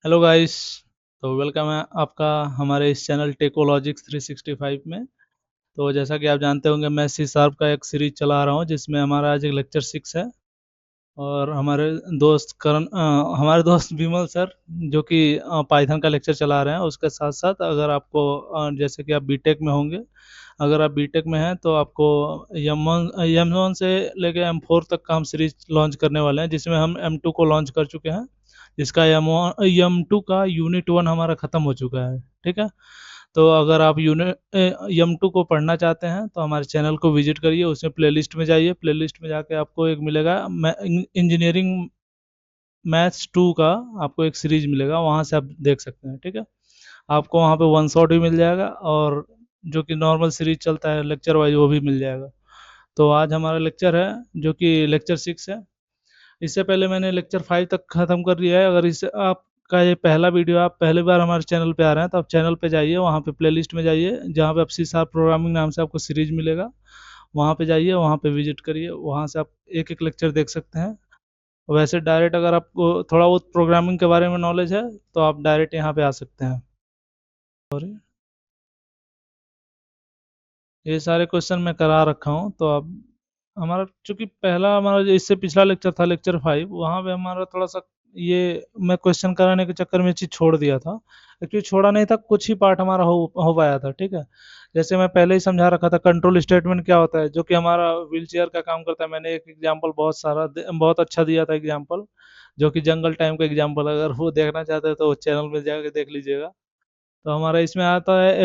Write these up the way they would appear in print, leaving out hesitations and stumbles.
Hello guys. तो welcome है आपका हमारे इस चैनल टेकोलॉजिक्स 365 में। तो जैसा कि आप जानते होंगे, मैं सी शार्प का एक सीरीज चला रहा हूँ जिसमें हमारा आज एक लेक्चर 6 है। और हमारे दोस्त विमल सर जो कि पाइथन का लेक्चर चला रहे हैं, उसके साथ साथ अगर आपको जैसे कि आप बीटेक में होंगे, अगर आप बीटेक में हैं तो आपको एम वन से लेके M4 तक का हम सीरीज लॉन्च करने वाले हैं, जिसमें हम M2 को लॉन्च कर चुके हैं। जिसका M2 का यूनिट 1 हमारा ख़त्म हो चुका है। ठीक है। तो अगर आप यूनिट M2 को पढ़ना चाहते हैं तो हमारे चैनल को विजिट करिए, उसमें प्लेलिस्ट में जाइए। प्लेलिस्ट में जाके आपको एक मिलेगा इंजीनियरिंग मैथ्स 2 का, आपको एक सीरीज मिलेगा, वहाँ से आप देख सकते हैं। ठीक है। आपको वहाँ पे वन शॉट भी मिल जाएगा, और जो कि नॉर्मल सीरीज चलता है लेक्चर वाइज, वो भी मिल जाएगा। तो आज हमारा लेक्चर है जो कि लेक्चर 6 है। इससे पहले मैंने लेक्चर 5 तक ख़त्म कर दिया है। अगर इससे आपका ये पहला वीडियो, आप पहली बार हमारे चैनल पे आ रहे हैं, तो आप चैनल पे जाइए, वहाँ पे प्लेलिस्ट में जाइए, जहाँ पे आप सी शार्प प्रोग्रामिंग नाम से आपको सीरीज मिलेगा। वहाँ पे जाइए, वहाँ पे विजिट करिए, वहाँ से आप एक एक लेक्चर देख सकते हैं। वैसे डायरेक्ट अगर आपको थोड़ा बहुत प्रोग्रामिंग के बारे में नॉलेज है तो आप डायरेक्ट यहाँ पे आ सकते हैं। सॉरी, ये सारे क्वेश्चन मैं करा रखा हूँ। तो अब हमारा चूंकि पहला हमारा जो इससे पिछला लेक्चर था लेक्चर 5, वहाँ पे हमारा थोड़ा सा ये मैं क्वेश्चन कराने के चक्कर में चीज़ छोड़ दिया था। एक्चुअली छोड़ा नहीं था, कुछ ही पार्ट हमारा हो पाया था। ठीक है। जैसे मैं पहले ही समझा रखा था, कंट्रोल स्टेटमेंट क्या होता है, जो कि हमारा व्हील चेयर का काम करता है। मैंने एक एग्जाम्पल बहुत अच्छा दिया था एग्जाम्पल, जो कि जंगल टाइम का एग्जाम्पल। अगर वो देखना चाहते हैं तो चैनल में जाकर देख लीजिएगा। तो हमारा इसमें आता है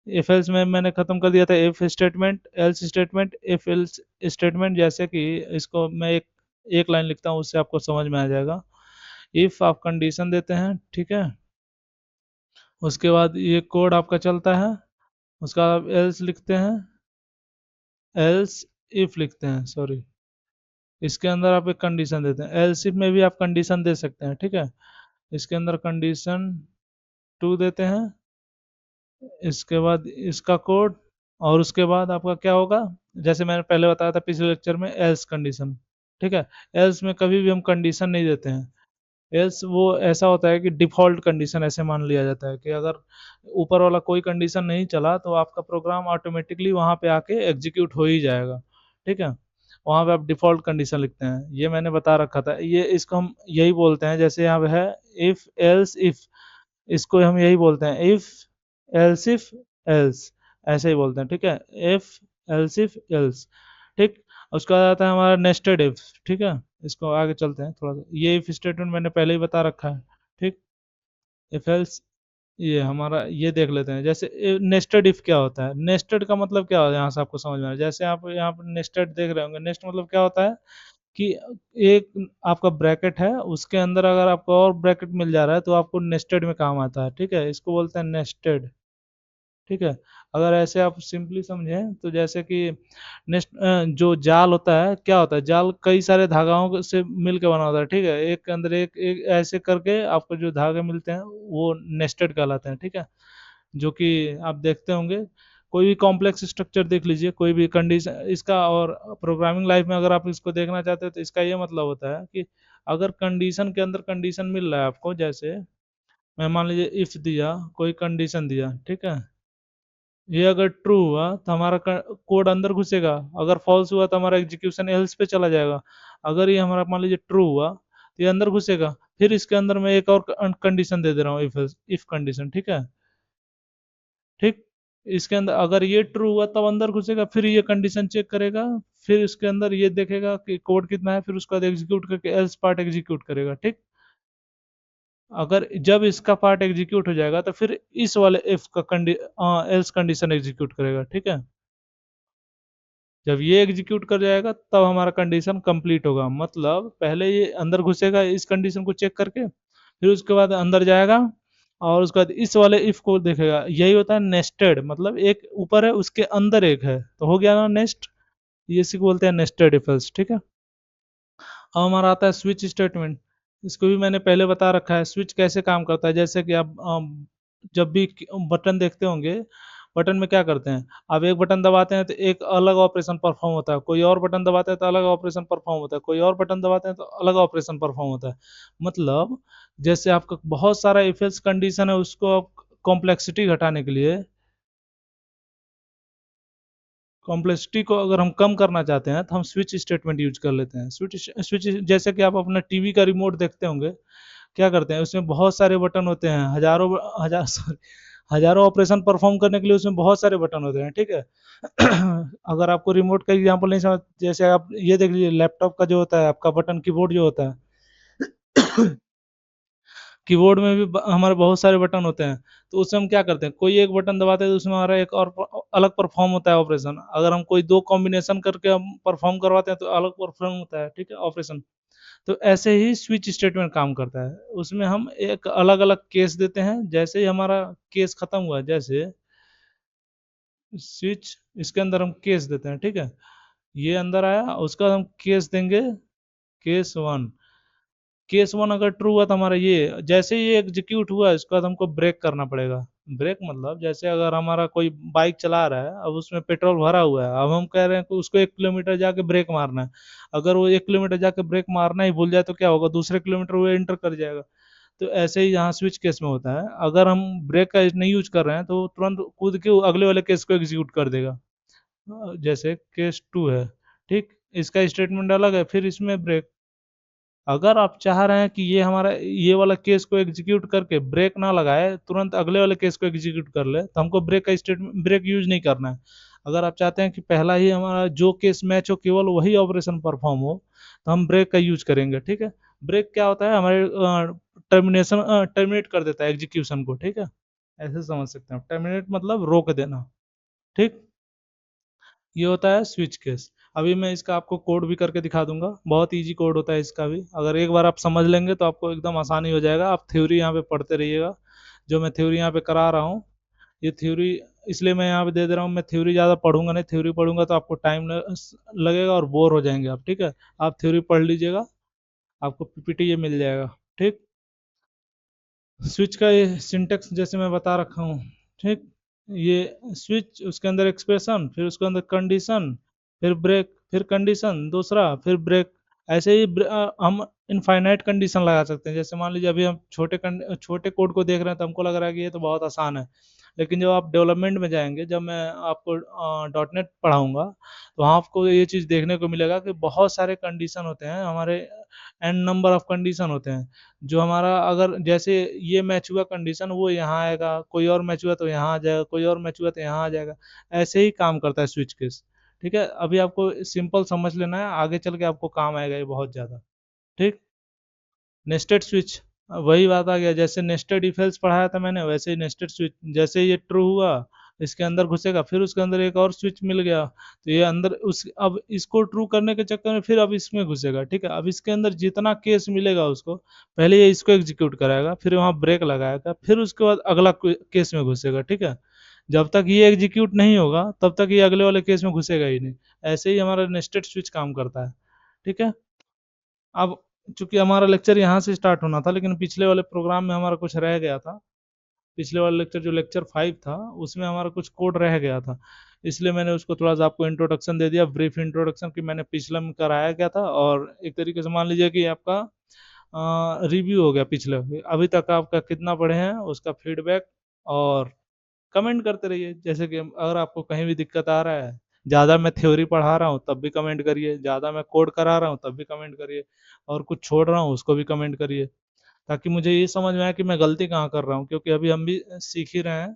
एफ एल्स में मैंने ख़त्म कर दिया था if statement, else statement, if else statement. जैसे कि इसको मैं एक एक लाइन लिखता हूँ, उससे आपको समझ में आ जाएगा। इफ आप कंडीशन देते हैं, ठीक है, उसके बाद ये कोड आपका चलता है, उसका आप एल्स लिखते हैं, एल्स इफ लिखते हैं, सॉरी। इसके अंदर आप एक कंडीशन देते हैं, एल्स इफ में भी आप कंडीशन दे सकते हैं। ठीक है। इसके अंदर कंडीशन 2 देते हैं, इसके बाद इसका कोड, और उसके बाद आपका क्या होगा, जैसे मैंने पहले बताया था पिछले लेक्चर में, एल्स कंडीशन। ठीक है। एल्स में कभी भी हम कंडीशन नहीं देते हैं। एल्स वो ऐसा होता है कि डिफ़ॉल्ट कंडीशन ऐसे मान लिया जाता है कि अगर ऊपर वाला कोई कंडीशन नहीं चला तो आपका प्रोग्राम ऑटोमेटिकली वहाँ पे आके एग्जीक्यूट हो ही जाएगा। ठीक है। वहाँ पे आप डिफ़ॉल्ट कंडीशन लिखते हैं, ये मैंने बता रखा था। ये इसको हम यही बोलते हैं, जैसे यहाँ पे है इफ़ एल्स इफ़, इसको हम यही बोलते हैं इफ एल्स इफ एल्स, ऐसे ही बोलते हैं। ठीक है। If else if else. ठीक। उसका आता है हमारा नेस्टेड इफ। ठीक है। इसको आगे चलते हैं थोड़ा सा, ये इफ स्टेटमेंट मैंने पहले ही बता रखा है। ठीक। इफ एल्स, ये हमारा ये देख लेते हैं। जैसे नेस्टेड इफ क्या होता है, नेस्टेड का मतलब क्या होता है, यहाँ से आपको समझ में आ रहा है। जैसे आप यहाँ पर नेस्टेड देख रहे होंगे, नेस्ट मतलब क्या होता है कि एक आपका ब्रैकेट है, उसके अंदर अगर आपको और ब्रैकेट मिल जा रहा है तो आपको नेस्टेड में काम आता है। ठीक है। इसको बोलते हैं नेस्टेड। ठीक है। अगर ऐसे आप सिंपली समझें तो जैसे कि जो जाल होता है, क्या होता है, जाल कई सारे धागाओं से मिल के बना होता है। ठीक है। एक के अंदर एक ऐसे करके आपको जो धागे मिलते हैं वो नेस्टेड कहलाते हैं। ठीक है। जो कि आप देखते होंगे, कोई भी कॉम्प्लेक्स स्ट्रक्चर देख लीजिए, कोई भी कंडीशन इसका, और प्रोग्रामिंग लाइफ में अगर आप इसको देखना चाहते हैं तो इसका ये मतलब होता है कि अगर कंडीशन के अंदर कंडीशन मिल रहा है आपको, जैसे मैं मान लीजिए इफ दिया, कोई कंडीशन दिया, ठीक है, ये अगर ट्रू हुआ तो हमारा कोड अंदर घुसेगा, अगर फॉल्स हुआ तो हमारा एग्जीक्यूशन एल्स पे चला जाएगा। अगर ये हमारा मान लीजिए ट्रू हुआ तो ये अंदर घुसेगा, फिर इसके अंदर मैं एक और कंडीशन दे दे रहा हूँ, इफ कंडीशन। ठीक है। ठीक। इसके अंदर अगर ये ट्रू हुआ तब अंदर घुसेगा, फिर ये कंडीशन चेक करेगा, फिर इसके अंदर ये देखेगा कि कोड कितना है, फिर उसका एग्जीक्यूट करके एल्स पार्ट एग्जीक्यूट करेगा। ठीक। अगर जब इसका पार्ट एग्जीक्यूट हो जाएगा तो फिर इस वाले इफ का एल्स कंडीशन एग्जीक्यूट करेगा। ठीक है। जब ये एग्जीक्यूट कर जाएगा तब हमारा कंडीशन कंप्लीट होगा, मतलब पहले ये अंदर घुसेगा इस कंडीशन को चेक करके, फिर उसके बाद अंदर जाएगा, और उसके बाद इस वाले इफ को देखेगा। यही होता है नेस्टेड, मतलब एक ऊपर है उसके अंदर एक है, तो हो गया ना नेस्ट। ये इसी को बोलते हैं नेस्टेड इफ एल्स। ठीक है। अब हमारा आता है स्विच स्टेटमेंट। इसको भी मैंने पहले बता रखा है, स्विच कैसे काम करता है। जैसे कि आप जब भी बटन देखते होंगे, बटन में क्या करते हैं, आप एक बटन दबाते हैं तो एक अलग ऑपरेशन परफॉर्म होता है, कोई और बटन दबाते हैं तो अलग ऑपरेशन परफॉर्म होता है, कोई और बटन दबाते हैं तो अलग ऑपरेशन परफॉर्म होता है। मतलब जैसे आपका बहुत सारा इफ एल्स कंडीशन है, उसको आप कॉम्प्लेक्सिटी घटाने के लिए, कॉम्प्लेक्सिटी को अगर हम कम करना चाहते हैं तो हम स्विच स्टेटमेंट यूज कर लेते हैं। स्विच स्विच जैसे कि आप अपना टीवी का रिमोट देखते होंगे, क्या करते हैं, उसमें बहुत सारे बटन होते हैं, हजारों हजार सॉरी हजारों ऑपरेशन परफॉर्म करने के लिए उसमें बहुत सारे बटन होते हैं, ठीक है। अगर आपको रिमोट का एग्जांपल नहीं समझ, जैसे आप ये देख लीजिए, लैपटॉप का जो होता है आपका बटन कीबोर्ड जो होता है, कीबोर्ड में भी हमारे बहुत सारे बटन होते हैं। तो उसमें हम क्या करते हैं, कोई एक बटन दबाते हैं तो उसमें हमारा एक और अलग परफॉर्म होता है ऑपरेशन। अगर हम कोई दो कॉम्बिनेशन करके हम परफॉर्म करवाते हैं तो अलग परफॉर्म होता है, ठीक है, ऑपरेशन। तो ऐसे ही स्विच स्टेटमेंट काम करता है। उसमें हम एक अलग अलग केस देते हैं, जैसे ही हमारा केस खत्म हुआ, जैसे स्विच, इसके अंदर हम केस देते हैं, ठीक है। ये अंदर आया, उसका हम केस देंगे, केस वन। केस वन अगर ट्रू हुआ तो हमारा ये, जैसे ही ये एग्जीक्यूट हुआ, इसके बाद हमको ब्रेक करना पड़ेगा। ब्रेक मतलब जैसे अगर हमारा कोई बाइक चला रहा है, अब उसमें पेट्रोल भरा हुआ है, अब हम कह रहे हैं कि उसको 1 किलोमीटर जाके ब्रेक मारना है। अगर वो 1 किलोमीटर जाके ब्रेक मारना ही भूल जाए तो क्या होगा, दूसरे किलोमीटर वो एंटर कर जाएगा। तो ऐसे ही यहाँ स्विच केस में होता है, अगर हम ब्रेक का नहीं यूज कर रहे हैं तो वो तुरंत कूद के अगले वाले केस को एग्जीक्यूट कर देगा। जैसे केस टू है, ठीक, इसका स्टेटमेंट अलग है, फिर इसमें ब्रेक। अगर आप चाह रहे हैं कि ये हमारा ये वाला केस को एग्जीक्यूट करके ब्रेक ना लगाए, तुरंत अगले वाले केस को एग्जीक्यूट कर ले, तो हमको ब्रेक का स्टेटमेंट, ब्रेक यूज नहीं करना है। अगर आप चाहते हैं कि पहला ही हमारा जो केस मैच हो, केवल वही ऑपरेशन परफॉर्म हो, तो हम ब्रेक का यूज करेंगे, ठीक है। ब्रेक क्या होता है, हमारे टर्मिनेशन, टर्मिनेट कर देता है एग्जीक्यूशन को, ठीक है। ऐसे समझ सकते हैं, टर्मिनेट मतलब रोक देना, ठीक। ये होता है स्विच केस। अभी मैं इसका आपको कोड भी करके दिखा दूंगा, बहुत इजी कोड होता है इसका भी। अगर एक बार आप समझ लेंगे तो आपको एकदम आसानी हो जाएगा। आप थ्योरी यहाँ पे पढ़ते रहिएगा, जो मैं थ्योरी यहाँ पे करा रहा हूँ। ये थ्योरी इसलिए मैं यहाँ पे दे दे रहा हूँ, मैं थ्योरी ज़्यादा पढ़ूंगा नहीं, थ्योरी पढ़ूंगा तो आपको टाइम लगेगा और बोर हो जाएंगे आप, ठीक है। आप थ्योरी पढ़ लीजिएगा, आपको पीपीटी ये मिल जाएगा, ठीक। स्विच का ये सिंटेक्स जैसे मैं बता रखा हूँ, ठीक। ये स्विच, उसके अंदर एक्सप्रेशन, फिर उसके अंदर कंडीशन, फिर ब्रेक, फिर कंडीशन दूसरा, फिर ब्रेक। ऐसे ही हम इनफाइनाइट कंडीशन लगा सकते हैं। जैसे मान लीजिए अभी हम छोटे कोड को देख रहे हैं तो हमको लग रहा है कि ये तो बहुत आसान है, लेकिन जब आप डेवलपमेंट में जाएंगे, जब मैं आपको डॉट नेट पढ़ाऊंगा, तो वहाँ आपको ये चीज़ देखने को मिलेगा कि बहुत सारे कंडीशन होते हैं हमारे, एन नंबर ऑफ कंडीशन होते हैं। जो हमारा अगर जैसे ये मैच हुआ कंडीशन, वो यहाँ आएगा, कोई और मैच हुआ तो यहाँ आ जाएगा, कोई और मैच हुआ तो यहाँ आ जाएगा। ऐसे ही काम करता है स्विच केस, ठीक है। अभी आपको सिंपल समझ लेना है, आगे चल के आपको काम आएगा ये बहुत ज़्यादा, ठीक। नेस्टेड स्विच, वही बात आ गया, जैसे नेस्टेड इफ एल्स पढ़ाया था मैंने, वैसे ही नेस्टेड स्विच। जैसे ये ट्रू हुआ, इसके अंदर घुसेगा, फिर उसके अंदर एक और स्विच मिल गया, तो ये अंदर उस, अब इसको ट्रू करने के चक्कर में फिर अब इसमें घुसेगा, ठीक है। अब इसके अंदर जितना केस मिलेगा उसको, पहले ये इसको एग्जीक्यूट कराएगा, फिर वहाँ ब्रेक लगाएगा, फिर उसके बाद अगला केस में घुसेगा, ठीक है। जब तक ये एग्जीक्यूट नहीं होगा तब तक ये अगले वाले केस में घुसेगा ही नहीं। ऐसे ही हमारा नेस्टेड स्विच काम करता है, ठीक है। अब चूंकि हमारा लेक्चर यहाँ से स्टार्ट होना था, लेकिन पिछले वाले प्रोग्राम में हमारा कुछ रह गया था। पिछले वाले लेक्चर जो लेक्चर 5 था, उसमें हमारा कुछ कोड रह गया था, इसलिए मैंने उसको थोड़ा सा आपको इंट्रोडक्शन दे दिया, ब्रीफ इंट्रोडक्शन, कि मैंने पिछले में कराया क्या था, और एक तरीके से मान लीजिए कि आपका रिव्यू हो गया पिछले, अभी तक आपका कितना पढ़े हैं उसका फीडबैक। और कमेंट करते रहिए, जैसे कि अगर आपको कहीं भी दिक्कत आ रहा है, ज़्यादा मैं थ्योरी पढ़ा रहा हूँ तब भी कमेंट करिए, ज़्यादा मैं कोड करा रहा हूँ तब भी कमेंट करिए, और कुछ छोड़ रहा हूँ उसको भी कमेंट करिए, ताकि मुझे ये समझ में आए कि मैं गलती कहाँ कर रहा हूँ, क्योंकि अभी हम भी सीख ही रहे हैं।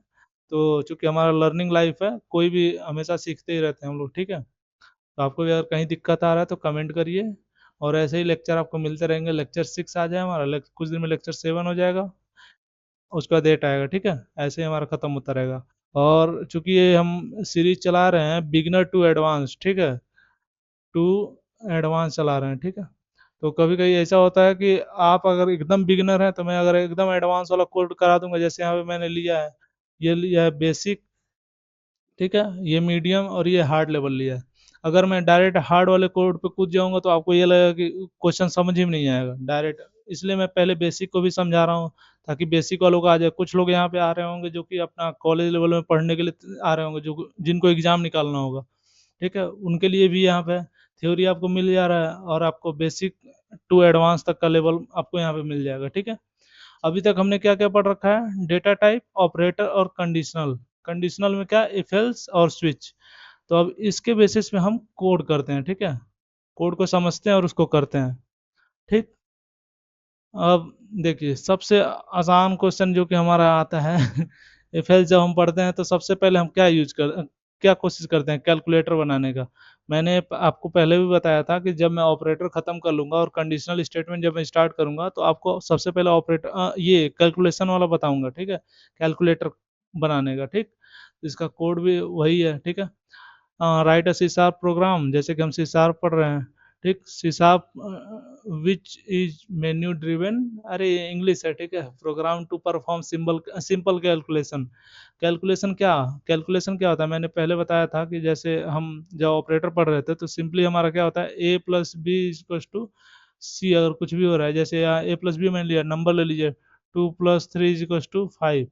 तो चूंकि हमारा लर्निंग लाइफ है, कोई भी हमेशा सीखते ही रहते हैं हम लोग, ठीक है। तो आपको भी अगर कहीं दिक्कत आ रहा है तो कमेंट करिए, और ऐसे ही लेक्चर आपको मिलते रहेंगे। लेक्चर 6 आ जाए हमारा, कुछ दिन में लेक्चर 7 हो जाएगा, उसका डेट आएगा, ठीक है। ऐसे ही हमारा खत्म होता रहेगा। और चूंकि ये हम सीरीज चला रहे हैं बिगनर टू एडवांस, ठीक है, टू एडवांस चला रहे हैं, ठीक है। तो कभी कभी ऐसा होता है कि आप अगर एकदम बिगनर हैं तो मैं अगर एकदम एडवांस वाला कोड करा दूंगा, जैसे यहाँ पे मैंने लिया है, ये लिया है बेसिक, ठीक है, ये मीडियम और ये हार्ड लेवल लिया है। अगर मैं डायरेक्ट हार्ड वाले कोड पे कूद जाऊंगा तो आपको ये लगेगा कि क्वेश्चन समझ ही में नहीं आएगा डायरेक्ट, इसलिए मैं पहले बेसिक को भी समझा रहा हूँ, ताकि बेसिक वालों का आ जाए। कुछ लोग यहाँ पे आ रहे होंगे जो कि अपना कॉलेज लेवल में पढ़ने के लिए आ रहे होंगे, जो जिनको एग्जाम निकालना होगा, ठीक है, उनके लिए भी यहाँ पे थ्योरी आपको मिल जा रहा है, और आपको बेसिक टू एडवांस तक का लेवल आपको यहाँ पे मिल जाएगा, ठीक है। अभी तक हमने क्या क्या पढ़ रखा है, डेटा टाइप, ऑपरेटर और कंडीशनल। कंडीशनल में क्या, इफ एल्स और स्विच। तो अब इसके बेसिस पे हम कोड करते हैं, ठीक है, कोड को समझते हैं और उसको करते हैं, ठीक। अब देखिए सबसे आसान क्वेश्चन जो कि हमारा आता है इफ एल्स जब हम पढ़ते हैं तो सबसे पहले हम क्या कोशिश करते हैं, कैलकुलेटर बनाने का। मैंने आपको पहले भी बताया था कि जब मैं ऑपरेटर खत्म कर लूंगा और कंडीशनल स्टेटमेंट जब मैं स्टार्ट करूंगा तो आपको सबसे पहले ऑपरेटर ये कैलकुलेशन वाला बताऊंगा, ठीक है, कैलकुलेटर बनाने का, ठीक। इसका कोड भी वही है, ठीक है। Write a C sharp program, जैसे कि हम सी शार्प पढ़ रहे हैं, ठीक। C sharp which is menu driven, अरे ये इंग्लिश है, ठीक है, program to perform simple simple calculation. Calculation क्या होता है, मैंने पहले बताया था कि जैसे हम जब ऑपरेटर पढ़ रहे थे तो सिंपली हमारा क्या होता है, ए प्लस बी इक्वल टू सी। अगर कुछ भी हो रहा है, जैसे यहाँ ए प्लस बी मान लिया, नंबर ले लीजिए, 2 + 3 इक्वल टू 5,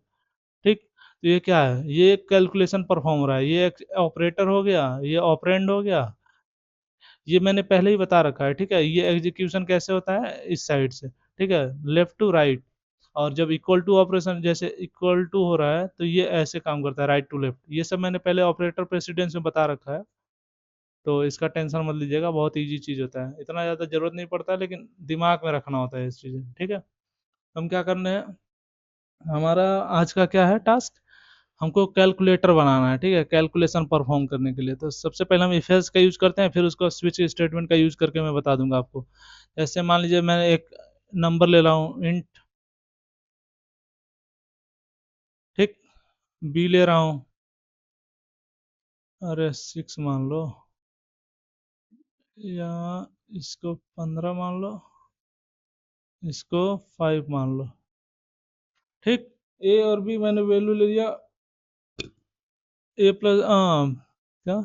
ठीक। तो ये क्या है, ये एक कैलकुलेशन परफॉर्म हो रहा है, ये एक ऑपरेटर हो गया, ये ऑपरेंड हो गया, ये मैंने पहले ही बता रखा है, ठीक है। ये एग्जीक्यूशन कैसे होता है, इस साइड से, ठीक है, लेफ्ट टू राइट। और जब इक्वल टू ऑपरेशन, जैसे इक्वल टू हो रहा है तो ये ऐसे काम करता है, राइट टू लेफ्ट। ये सब मैंने पहले ऑपरेटर प्रेसिडेंस में बता रखा है, तो इसका टेंशन मत लीजिएगा, बहुत इजी चीज़ होता है, इतना ज़्यादा जरूरत नहीं पड़ता है, लेकिन दिमाग में रखना होता है इस चीज़ें, ठीक है। हम क्या करने हैं, हमारा आज का क्या है टास्क, हमको कैलकुलेटर बनाना है, ठीक है, कैलकुलेशन परफॉर्म करने के लिए। तो सबसे पहले हम इफ एल्स का यूज करते हैं, फिर उसको स्विच स्टेटमेंट का यूज करके मैं बता दूंगा आपको। जैसे मान लीजिए मैं एक नंबर ले रहा हूँ इंट, ठीक, बी ले रहा हूँ, अरे 6 मान लो, या इसको 15 मान लो, इसको 5 मान लो, ठीक। ए और बी मैंने वैल्यू ले लिया, ए प्लस क्या,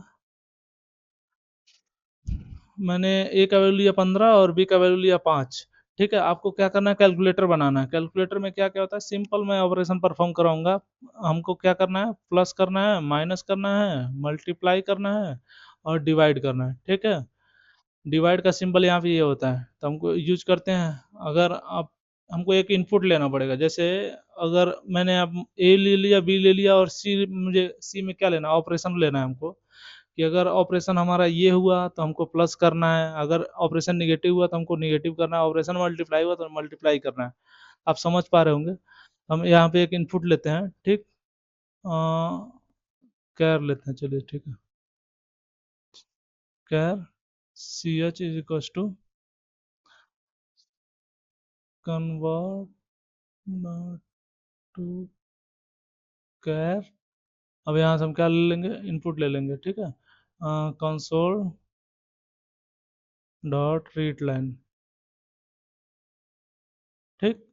मैंने ए का वैल्यू लिया 15 और बी का वैल्यू लिया 5, ठीक है। आपको क्या करना है, कैलकुलेटर बनाना है। कैलकुलेटर में क्या क्या होता है, सिंपल मैं ऑपरेशन परफॉर्म कराऊंगा। हमको क्या करना है, प्लस करना है, माइनस करना है, मल्टीप्लाई करना है और डिवाइड करना है, ठीक है। डिवाइड का सिंबल यहाँ पे ये होता है, तो हमको यूज करते हैं। अगर आप, हमको एक इनपुट लेना पड़ेगा, जैसे अगर मैंने अब ए ले लिया, बी ले लिया और सी, मुझे सी में क्या लेना, ऑपरेशन लेना है हमको, कि अगर ऑपरेशन हमारा ये हुआ तो हमको प्लस करना है, अगर ऑपरेशन निगेटिव हुआ तो हमको निगेटिव करना है, ऑपरेशन मल्टीप्लाई हुआ तो मल्टीप्लाई करना है। आप समझ पा रहे होंगे। हम यहाँ पे एक इनपुट लेते हैं, ठीक, कैर लेते हैं, चलिए ठीक है, char C H is equal to convert to char. अब यहाँ से हम क्या ले लेंगे, इनपुट ले लेंगे, ठीक है, कंसोल डॉट रीड लाइन, ठीक।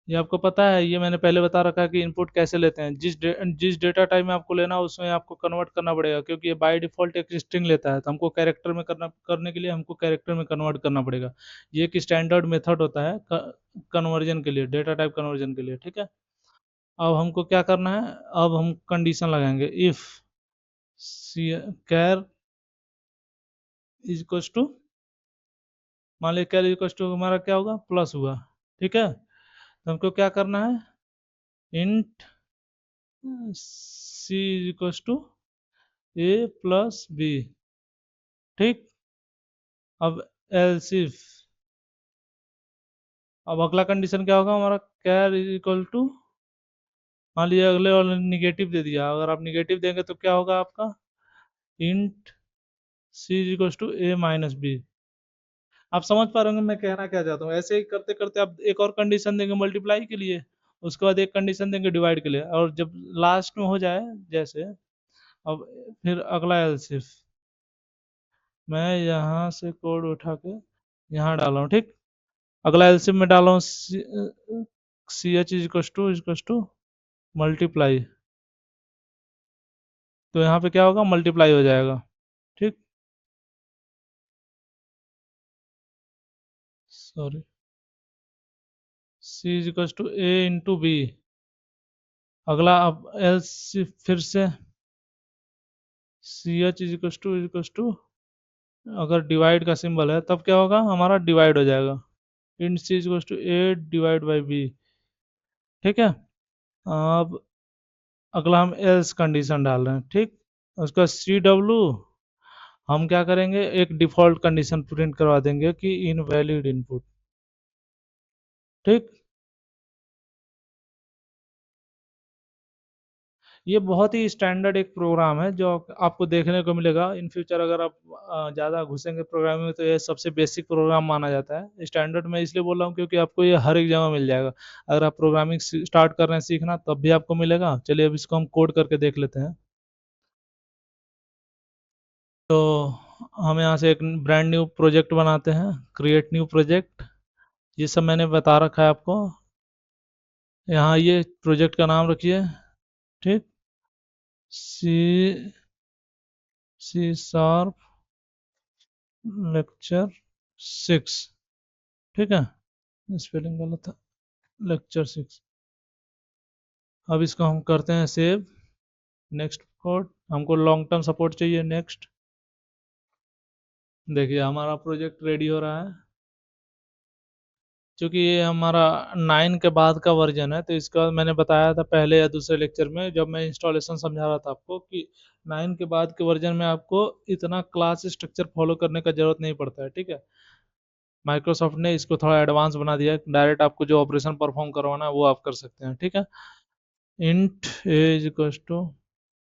ये आपको पता है, ये मैंने पहले बता रखा है कि इनपुट कैसे लेते हैं। जिस डेटा टाइप में आपको लेना है उसमें आपको कन्वर्ट करना पड़ेगा, क्योंकि ये बाय डिफॉल्ट एक स्ट्रिंग लेता है, तो हमको कैरेक्टर में करने के लिए हमको कैरेक्टर में कन्वर्ट करना पड़ेगा। ये एक स्टैंडर्ड मेथड होता है कन्वर्जन के लिए, डेटा टाइप कन्वर्जन के लिए, ठीक है। अब हमको क्या करना है, अब हम कंडीशन लगाएंगे, if char is equal to, मान लीजिए कैर इज इक्वल टू हमारा क्या होगा, प्लस हुआ, ठीक है। तो हमको क्या करना है, int C is equal to A plus B, ठीक। अब एल्स इफ, अब अगला कंडीशन क्या होगा हमारा, कैर इज इक्वल टू, मान लीजिए अगले वाले ने निगेटिव दे दिया, अगर आप निगेटिव देंगे तो क्या होगा आपका, int C is equal to A minus B. आप समझ पा रहे होंगे मैं कहना क्या चाहता हूँ। ऐसे ही करते करते आप एक और कंडीशन देंगे मल्टीप्लाई के लिए, उसके बाद एक कंडीशन देंगे डिवाइड के लिए, और जब लास्ट में हो जाए जैसे, अब फिर अगला एल्स इफ, मैं यहाँ से कोड उठा के यहाँ डाला हूँ, ठीक। अगला एलसीएम में डाला हूँ, C H is to multiply, तो यहाँ पे क्या होगा, मल्टीप्लाई हो जाएगा, ठीक। Sorry, C is equal to A into B. अगला अब एल्स फिर से C H is equal to अगर डिवाइड का सिंबल है तब क्या होगा, हमारा डिवाइड हो जाएगा। Int C is equal to A divide by B. ठीक है। अब अगला हम एल्स कंडीशन डाल रहे हैं, ठीक। उसका सी डब्ल्यू हम क्या करेंगे, एक डिफॉल्ट कंडीशन प्रिंट करवा देंगे कि इनवैलिड इनपुट। ठीक। ये बहुत ही स्टैंडर्ड एक प्रोग्राम है जो आपको देखने को मिलेगा इन फ्यूचर। अगर आप ज़्यादा घुसेंगे प्रोग्रामिंग में तो ये सबसे बेसिक प्रोग्राम माना जाता है। स्टैंडर्ड मैं इसलिए बोल रहा हूँ क्योंकि आपको ये हर एक जगह मिल जाएगा। अगर आप प्रोग्रामिंग स्टार्ट कर रहे हैं सीखना तब भी आपको मिलेगा। चलिए अब इसको हम कोड करके देख लेते हैं। तो हम यहाँ से एक ब्रांड न्यू प्रोजेक्ट बनाते हैं, क्रिएट न्यू प्रोजेक्ट। ये सब मैंने बता रखा है आपको। यहाँ ये प्रोजेक्ट का नाम रखिए, ठीक। सी सी शार्प लेक्चर 6। ठीक है, स्पेलिंग गलत था, लेक्चर 6। अब इसको हम करते हैं सेव। नेक्स्ट कोड, हमको लॉन्ग टर्म सपोर्ट चाहिए, नेक्स्ट। देखिए हमारा प्रोजेक्ट रेडी हो रहा है। क्योंकि ये हमारा 9 के बाद का वर्जन है तो इसका मैंने बताया था पहले या दूसरे लेक्चर में जब मैं इंस्टॉलेशन समझा रहा था आपको कि 9 के बाद के वर्जन में आपको इतना क्लास स्ट्रक्चर फॉलो करने का जरूरत नहीं पड़ता है। ठीक है, माइक्रोसॉफ्ट ने इसको थोड़ा एडवांस बना दिया है, डायरेक्ट आपको जो ऑपरेशन परफॉर्म करवाना है वो आप कर सकते हैं। ठीक है, इंट एज इक्वल टू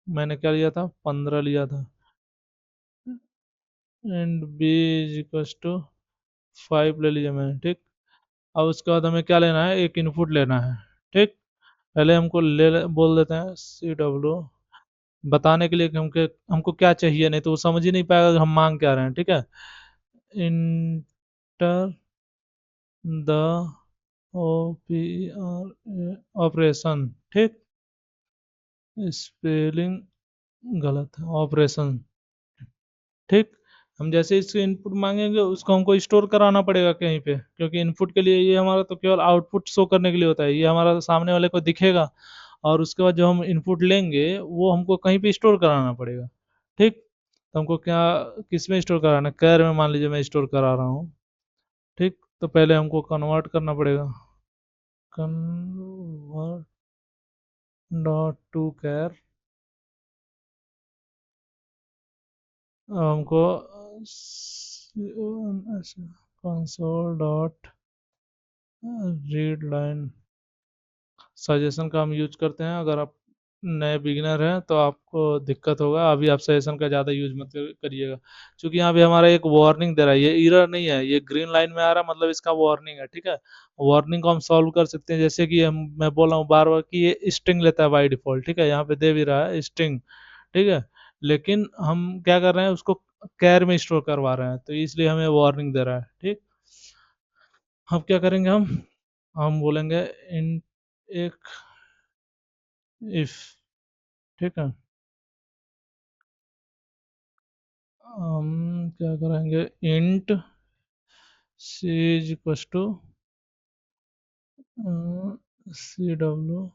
मैंने क्या लिया था, 15 लिया था। And B is equal to 5 ले लिया मैंने। ठीक। अब उसके बाद हमें क्या लेना है, एक इनपुट लेना है। ठीक। पहले हमको बोल देते हैं सी डब्ल्यू, बताने के लिए कि हमको क्या चाहिए, नहीं तो वो समझ ही नहीं पाएगा कि हम मांग क्या रहे हैं। ठीक है, इंटर द ऑपरेशन। ठीक, स्पेलिंग गलत है, ऑपरेशन। ठीक। हम जैसे इससे इनपुट मांगेंगे उसको हमको स्टोर कराना पड़ेगा कहीं पे, क्योंकि इनपुट के लिए ये हमारा तो केवल आउटपुट शो करने के लिए होता है, ये हमारा सामने वाले को दिखेगा। और उसके बाद जो हम इनपुट लेंगे वो हमको कहीं पे स्टोर कराना पड़ेगा। ठीक। तो हमको क्या, किस में स्टोर कराना है, कैर में मान लीजिए मैं स्टोर करा रहा हूँ। ठीक, तो पहले हमको कन्वर्ट करना पड़ेगा, कन्वर्ट डॉट टू कैर। हमको console dot read line suggestion का हम यूज करते हैं। अगर आप नए बिगिनर हैं तो आपको दिक्कत होगा, अभी आप सजेशन का ज़्यादा यूज मत करिएगा। क्योंकि यहाँ पे हमारा एक वार्निंग दे रहा है, ये एरर नहीं है, ये ग्रीन लाइन में आ रहा है, मतलब इसका वार्निंग है। ठीक है, वार्निंग को हम सॉल्व कर सकते हैं, जैसे कि मैं बोल रहा हूँ बार बार कि ये स्ट्रिंग लेता है बाई डिफॉल्ट। ठीक है, यहाँ पे दे भी रहा है स्ट्रिंग। ठीक है, लेकिन हम क्या कर रहे हैं, उसको कैर में स्टोर करवा रहे हैं तो इसलिए हमें वार्निंग दे रहा है। ठीक। अब क्या करेंगे हम बोलेंगे इन एक इफ। ठीक है, हम क्या करेंगे, int C is equal to C W,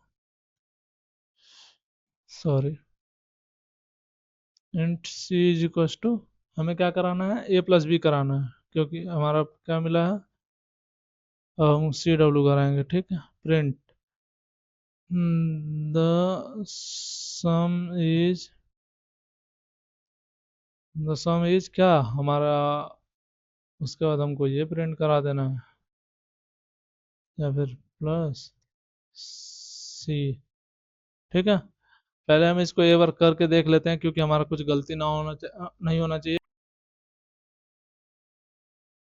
sorry, int C is equal to हमें क्या कराना है, ए प्लस बी कराना है, क्योंकि हमारा क्या मिला है, हम सी डब्ल्यू कराएंगे। ठीक है, print the some is, the some is क्या हमारा, उसके बाद हमको ये प्रिंट करा देना है या फिर प्लस सी। ठीक है, पहले हम इसको एक बार करके देख लेते हैं क्योंकि हमारा कुछ गलती ना होना नहीं होना चाहिए।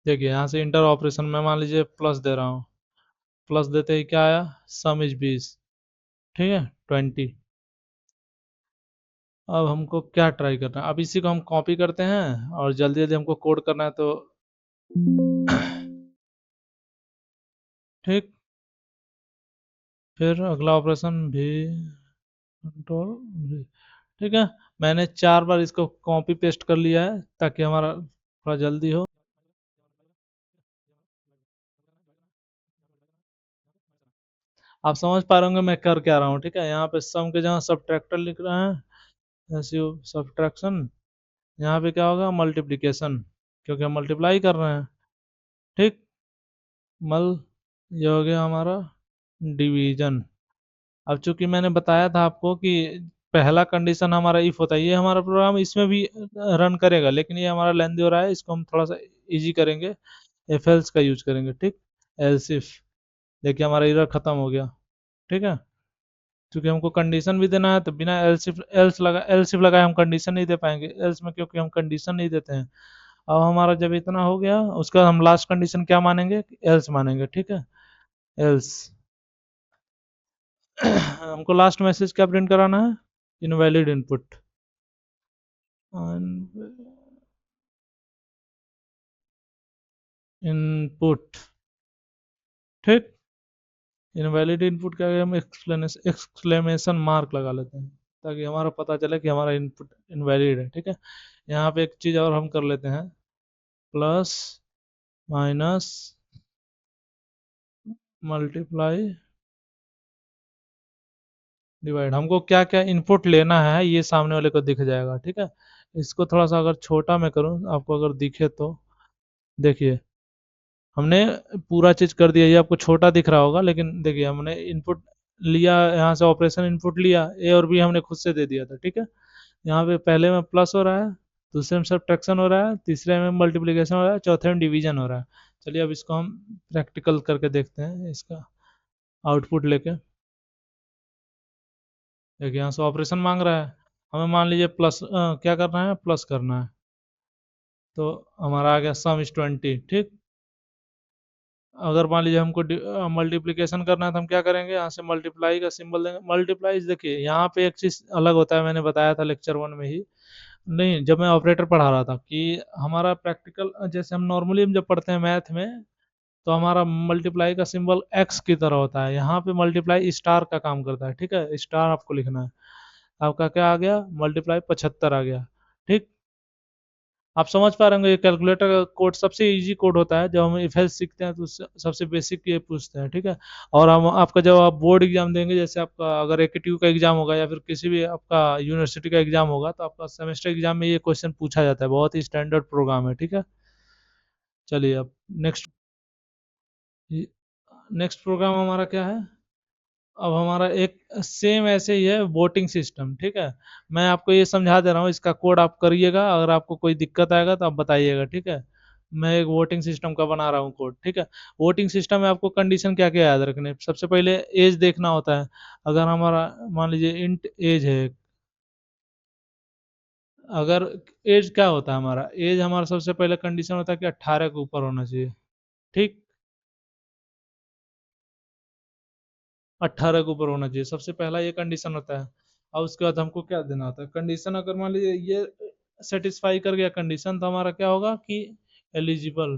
देखिए यहाँ से इंटर ऑपरेशन में मान लीजिए प्लस दे रहा हूँ, प्लस देते ही क्या आया, सम इज 20। ठीक है, 20। अब हमको क्या ट्राई करना है, अब इसी को हम कॉपी करते हैं और जल्दी जल्दी हमको कोड करना है तो ठीक। फिर अगला ऑपरेशन भी, कंट्रोल भी। ठीक है, मैंने 4 बार इसको कॉपी पेस्ट कर लिया है ताकि हमारा थोड़ा जल्दी हो। आप समझ पा रहे होंगे मैं कर क्या रहा हूँ, ठीक है। यहाँ पे सम के जगह सब्ट्रैक्टर लिख रहे हैं, एसयू सब्ट्रैक्शन, यहाँ पे क्या होगा मल्टीप्लिकेशन, क्योंकि हम मल्टीप्लाई कर रहे हैं, ठीक। मल ये हो गया हमारा डिवीजन। अब चूंकि मैंने बताया था आपको कि पहला कंडीशन हमारा इफ होता है, ये हमारा प्रोग्राम इसमें भी रन करेगा, लेकिन ये हमारा लेंदी हो रहा है, इसको हम थोड़ा सा इजी करेंगे, एफ एल्स का यूज करेंगे, ठीक। एल्स इफ, देखिए हमारा एरर खत्म हो गया, ठीक है। क्योंकि हमको कंडीशन भी देना है, तो बिना एल्स इफ लगाए हम कंडीशन नहीं दे पाएंगे एल्स में, क्योंकि हम कंडीशन नहीं देते हैं। अब हमारा जब इतना हो गया, उसके बाद हम लास्ट कंडीशन क्या मानेंगे, एल्स मानेंगे, ठीक है। एल्स हमको लास्ट मैसेज क्या प्रिंट कराना है, इनवैलिड इनपुट, इनपुट, ठीक। इनवैलिड इनपुट का हम एक्सक्लेमेशन मार्क लगा लेते हैं, ताकि हमारा पता चले कि हमारा इनपुट इनवैलिड है, ठीक है। यहाँ पे एक चीज़ और हम कर लेते हैं, प्लस माइनस मल्टीप्लाई डिवाइड, हमको क्या क्या इनपुट लेना है ये सामने वाले को दिख जाएगा, ठीक है। इसको थोड़ा सा अगर छोटा मैं करूँ, आपको अगर दिखे तो देखिए, हमने पूरा चीज कर दिया, ये आपको छोटा दिख रहा होगा, लेकिन देखिए हमने इनपुट लिया, यहाँ से ऑपरेशन इनपुट लिया, ए और बी हमने खुद से दे दिया था, ठीक है। यहाँ पे पहले में प्लस हो रहा है, दूसरे में सब्ट्रैक्शन हो रहा है, तीसरे में मल्टीप्लिकेशन हो रहा है, चौथे में डिवीजन हो रहा है। चलिए अब इसको हम प्रैक्टिकल करके देखते हैं, इसका आउटपुट लेके। देखिए यहाँ से ऑपरेशन मांग रहा है, हमें मान लीजिए प्लस क्या करना है, प्लस करना है, तो हमारा आ गया सम इज 20, ठीक। अगर मान लीजिए हमको मल्टीप्लिकेशन करना है, तो हम क्या करेंगे, यहाँ से मल्टीप्लाई का सिंबल देंगे, मल्टीप्लाई। देखिए यहाँ पे एक चीज अलग होता है, मैंने बताया था लेक्चर 1 में ही, नहीं जब मैं ऑपरेटर पढ़ा रहा था, कि हमारा प्रैक्टिकल जैसे हम नॉर्मली हम जब पढ़ते हैं मैथ में, तो हमारा मल्टीप्लाई का सिंबल एक्स की तरह होता है, यहाँ पे मल्टीप्लाई स्टार का काम करता है, ठीक है। स्टार आपको लिखना है, आपका क्या आ गया, मल्टीप्लाई 75 आ गया, ठीक। आप समझ पा रहे होंगे, ये कैलकुलेटर का कोड सबसे इजी कोड होता है, जब हम इफ एल्स सीखते हैं तो सबसे बेसिक ये पूछते हैं, ठीक है। और हम आपका जब आप बोर्ड एग्जाम देंगे, जैसे आपका अगर एकेटीयू का एग्जाम होगा, या फिर किसी भी आपका यूनिवर्सिटी का एग्जाम होगा, तो आपका सेमेस्टर एग्जाम में ये क्वेश्चन पूछा जाता है, बहुत ही स्टैंडर्ड प्रोग्राम है, ठीक है। चलिए अब नेक्स्ट, नेक्स्ट प्रोग्राम हमारा क्या है, अब हमारा एक सेम ऐसे ही है वोटिंग सिस्टम, ठीक है। मैं आपको ये समझा दे रहा हूँ, इसका कोड आप करिएगा, अगर आपको कोई दिक्कत आएगा तो आप बताइएगा, ठीक है। मैं एक वोटिंग सिस्टम का बना रहा हूँ कोड, ठीक है। वोटिंग सिस्टम में आपको कंडीशन क्या क्या याद रखने, सबसे पहले एज देखना होता है। अगर हमारा मान लीजिए इंट एज है, अगर एज क्या होता है, हमारा एज हमारा सबसे पहले कंडीशन होता है कि 18 के ऊपर होना चाहिए, ठीक। 18 के ऊपर होना चाहिए, सबसे पहला ये कंडीशन होता है। और उसके बाद हमको क्या देना होता है, कंडीशन अगर मान लीजिए ये सेटिस्फाई कर गया कंडीशन, तो हमारा क्या होगा कि एलिजिबल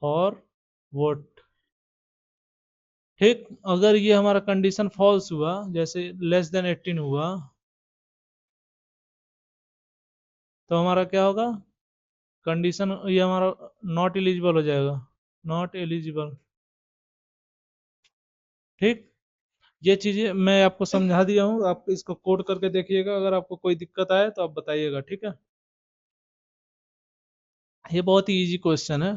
फॉर वोट, ठीक। अगर ये हमारा कंडीशन फॉल्स हुआ, जैसे लेस देन 18 हुआ, तो हमारा क्या होगा, कंडीशन ये हमारा नॉट एलिजिबल हो जाएगा, नॉट एलिजिबल, ठीक। ये चीजें मैं आपको समझा दिया हूँ, आप इसको कोड करके देखिएगा, अगर आपको कोई दिक्कत आए तो आप बताइएगा, ठीक है। ये बहुत ही इजी क्वेश्चन है,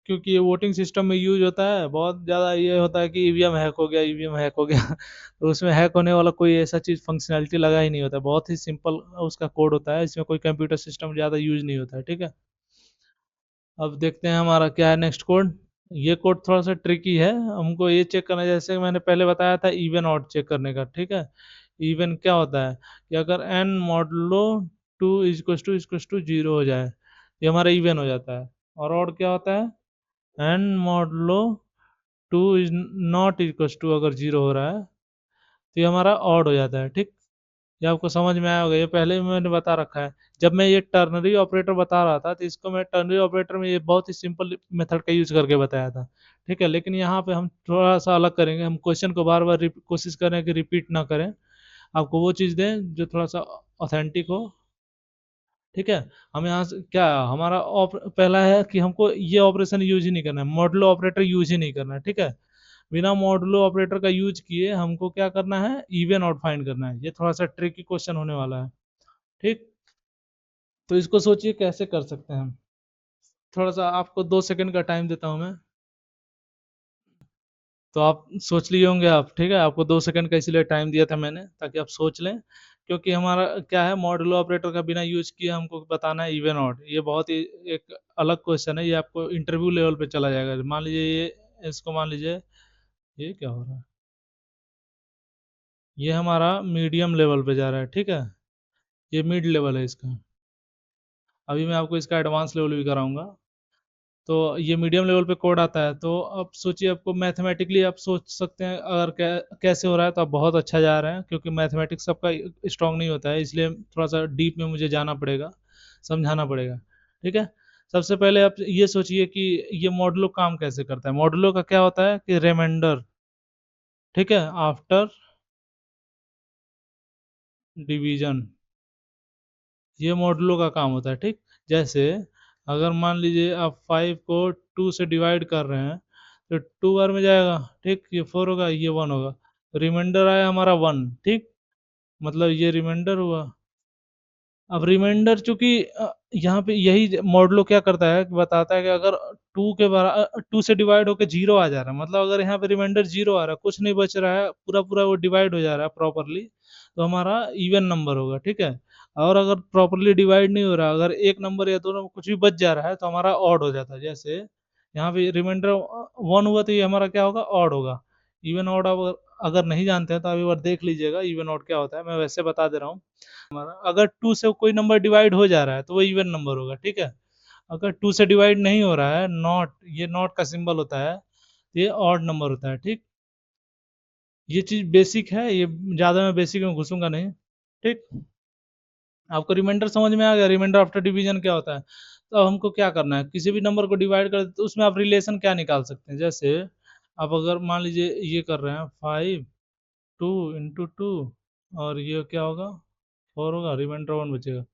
क्योंकि ये वोटिंग सिस्टम में यूज होता है, बहुत ज़्यादा ये होता है कि ईवीएम हैक हो गया, ईवीएम हैक हो गया तो उसमें हैक होने वाला कोई ऐसा चीज़ फंक्शनैलिटी लगा ही नहीं होता, बहुत ही सिंपल उसका कोड होता है, इसमें कोई कंप्यूटर सिस्टम ज़्यादा यूज नहीं होता है, ठीक है। अब देखते हैं हमारा क्या है नेक्स्ट कोड। ये कोड थोड़ा सा ट्रिकी है, हमको ये चेक करना है, जैसे मैंने पहले बताया था इवन ऑड चेक करने का, ठीक है। इवन क्या होता है, कि अगर एन मॉडलो 2 जीरो हो जाए, ये हमारा इवन हो जाता है। और ऑड क्या होता है, एन मॉडलो 2 अगर जीरो हो रहा है, तो ये हमारा ऑड हो जाता है, ठीक। ये आपको समझ में आया होगा, ये पहले भी मैंने बता रखा है। जब मैं ये टर्नरी ऑपरेटर बता रहा था, तो इसको मैं टर्नरी ऑपरेटर में ये बहुत ही सिंपल मेथड का यूज करके बताया था, ठीक है। लेकिन यहाँ पे हम थोड़ा सा अलग करेंगे, हम क्वेश्चन को बार बार कोशिश करें कि रिपीट ना करें, आपको वो चीज़ दें जो थोड़ा सा ऑथेंटिक हो, ठीक है। हम यहाँ से क्या, हमारा पहला है कि हमको ये ऑपरेशन यूज ही नहीं करना है, मॉडुलो ऑपरेटर यूज ही नहीं करना है, ठीक है। बिना मॉडुलो ऑपरेटर का यूज किए हमको क्या करना है, इवन आउट फाइंड करना है। ये थोड़ा सा ट्रिकी क्वेश्चन होने वाला है, ठीक। तो इसको सोचिए कैसे कर सकते हैं हम। थोड़ा सा आपको 2 सेकंड का टाइम देता हूं मैं। तो आप सोच लिए होंगे आप, ठीक है। आपको 2 सेकंड का इसलिए टाइम दिया था मैंने, ताकि आप सोच लें। क्योंकि हमारा क्या है, मॉडुलो ऑपरेटर का बिना यूज किए हमको बताना है इवन ऑड। ये बहुत ही एक अलग क्वेश्चन है, ये आपको इंटरव्यू लेवल पे चला जाएगा। मान लीजिए ये, इसको मान लीजिए, ये क्या हो रहा है, ये हमारा मीडियम लेवल पे जा रहा है, ठीक है। ये मिड लेवल है इसका। अभी मैं आपको इसका एडवांस लेवल भी कराऊंगा। तो ये मीडियम लेवल पे कोड आता है। तो अब सोचिए, आपको मैथमेटिकली आप सोच सकते हैं अगर कैसे हो रहा है, तो आप बहुत अच्छा जा रहे हैं। क्योंकि मैथमेटिक्स सबका स्ट्रांग नहीं होता है, इसलिए थोड़ा सा डीप में मुझे जाना पड़ेगा, समझाना पड़ेगा, ठीक है। सबसे पहले आप ये सोचिए कि ये मॉडुलो काम कैसे करता है। मॉडुलो का क्या होता है कि रिमाइंडर, ठीक है, आफ्टर डिवीजन, ये मॉडुलो का काम होता है, ठीक। जैसे अगर मान लीजिए आप 5 को 2 से डिवाइड कर रहे हैं, तो 2 बार में जाएगा, ठीक। ये 4 होगा, ये 1 होगा, रिमाइंडर आया हमारा 1, ठीक। मतलब ये रिमाइंडर हुआ। अब रिमाइंडर चूंकि यहाँ पे यही मॉडुलो क्या करता है कि बताता है कि अगर 2 से डिवाइड होकर 0 आ जा रहा है, मतलब अगर यहाँ पे रिमाइंडर 0 आ रहा है, कुछ नहीं बच रहा है, पूरा पूरा वो डिवाइड हो जा रहा है प्रॉपरली, तो हमारा इवन नंबर होगा, ठीक है। और अगर प्रॉपरली डिवाइड नहीं हो रहा, अगर एक नंबर या दोनों में कुछ भी बच जा रहा है, तो हमारा ऑड हो जाता है। जैसे यहाँ पे रिमाइंडर 1 हुआ, तो ये हमारा क्या होगा, ऑड होगा। इवन ऑड अगर अगर नहीं जानते हैं तो आप एक बार देख लीजिएगा इवन ऑड क्या होता है, मैं वैसे बता दे रहा हूँ। हमारा अगर 2 से कोई नंबर डिवाइड हो जा रहा है, तो वो इवन नंबर होगा, ठीक है। अगर 2 से डिवाइड नहीं हो रहा है, नॉट, ये नॉट का सिंबल होता है, ये ऑड नंबर होता है, ठीक। ये चीज बेसिक है, ये ज्यादा मैं बेसिक में घुसूंगा नहीं, ठीक। आपको रिमाइंडर समझ में आ गया, रिमाइंडर आफ्टर डिवीजन क्या होता है। तो अब हमको क्या करना है, किसी भी नंबर को डिवाइड कर, तो उसमें आप रिलेशन क्या निकाल सकते हैं। जैसे आप अगर मान लीजिए ये कर रहे हैं 5 2 × 2, और ये क्या होगा, 4 होगा, रिमाइंडर 1 बचेगा।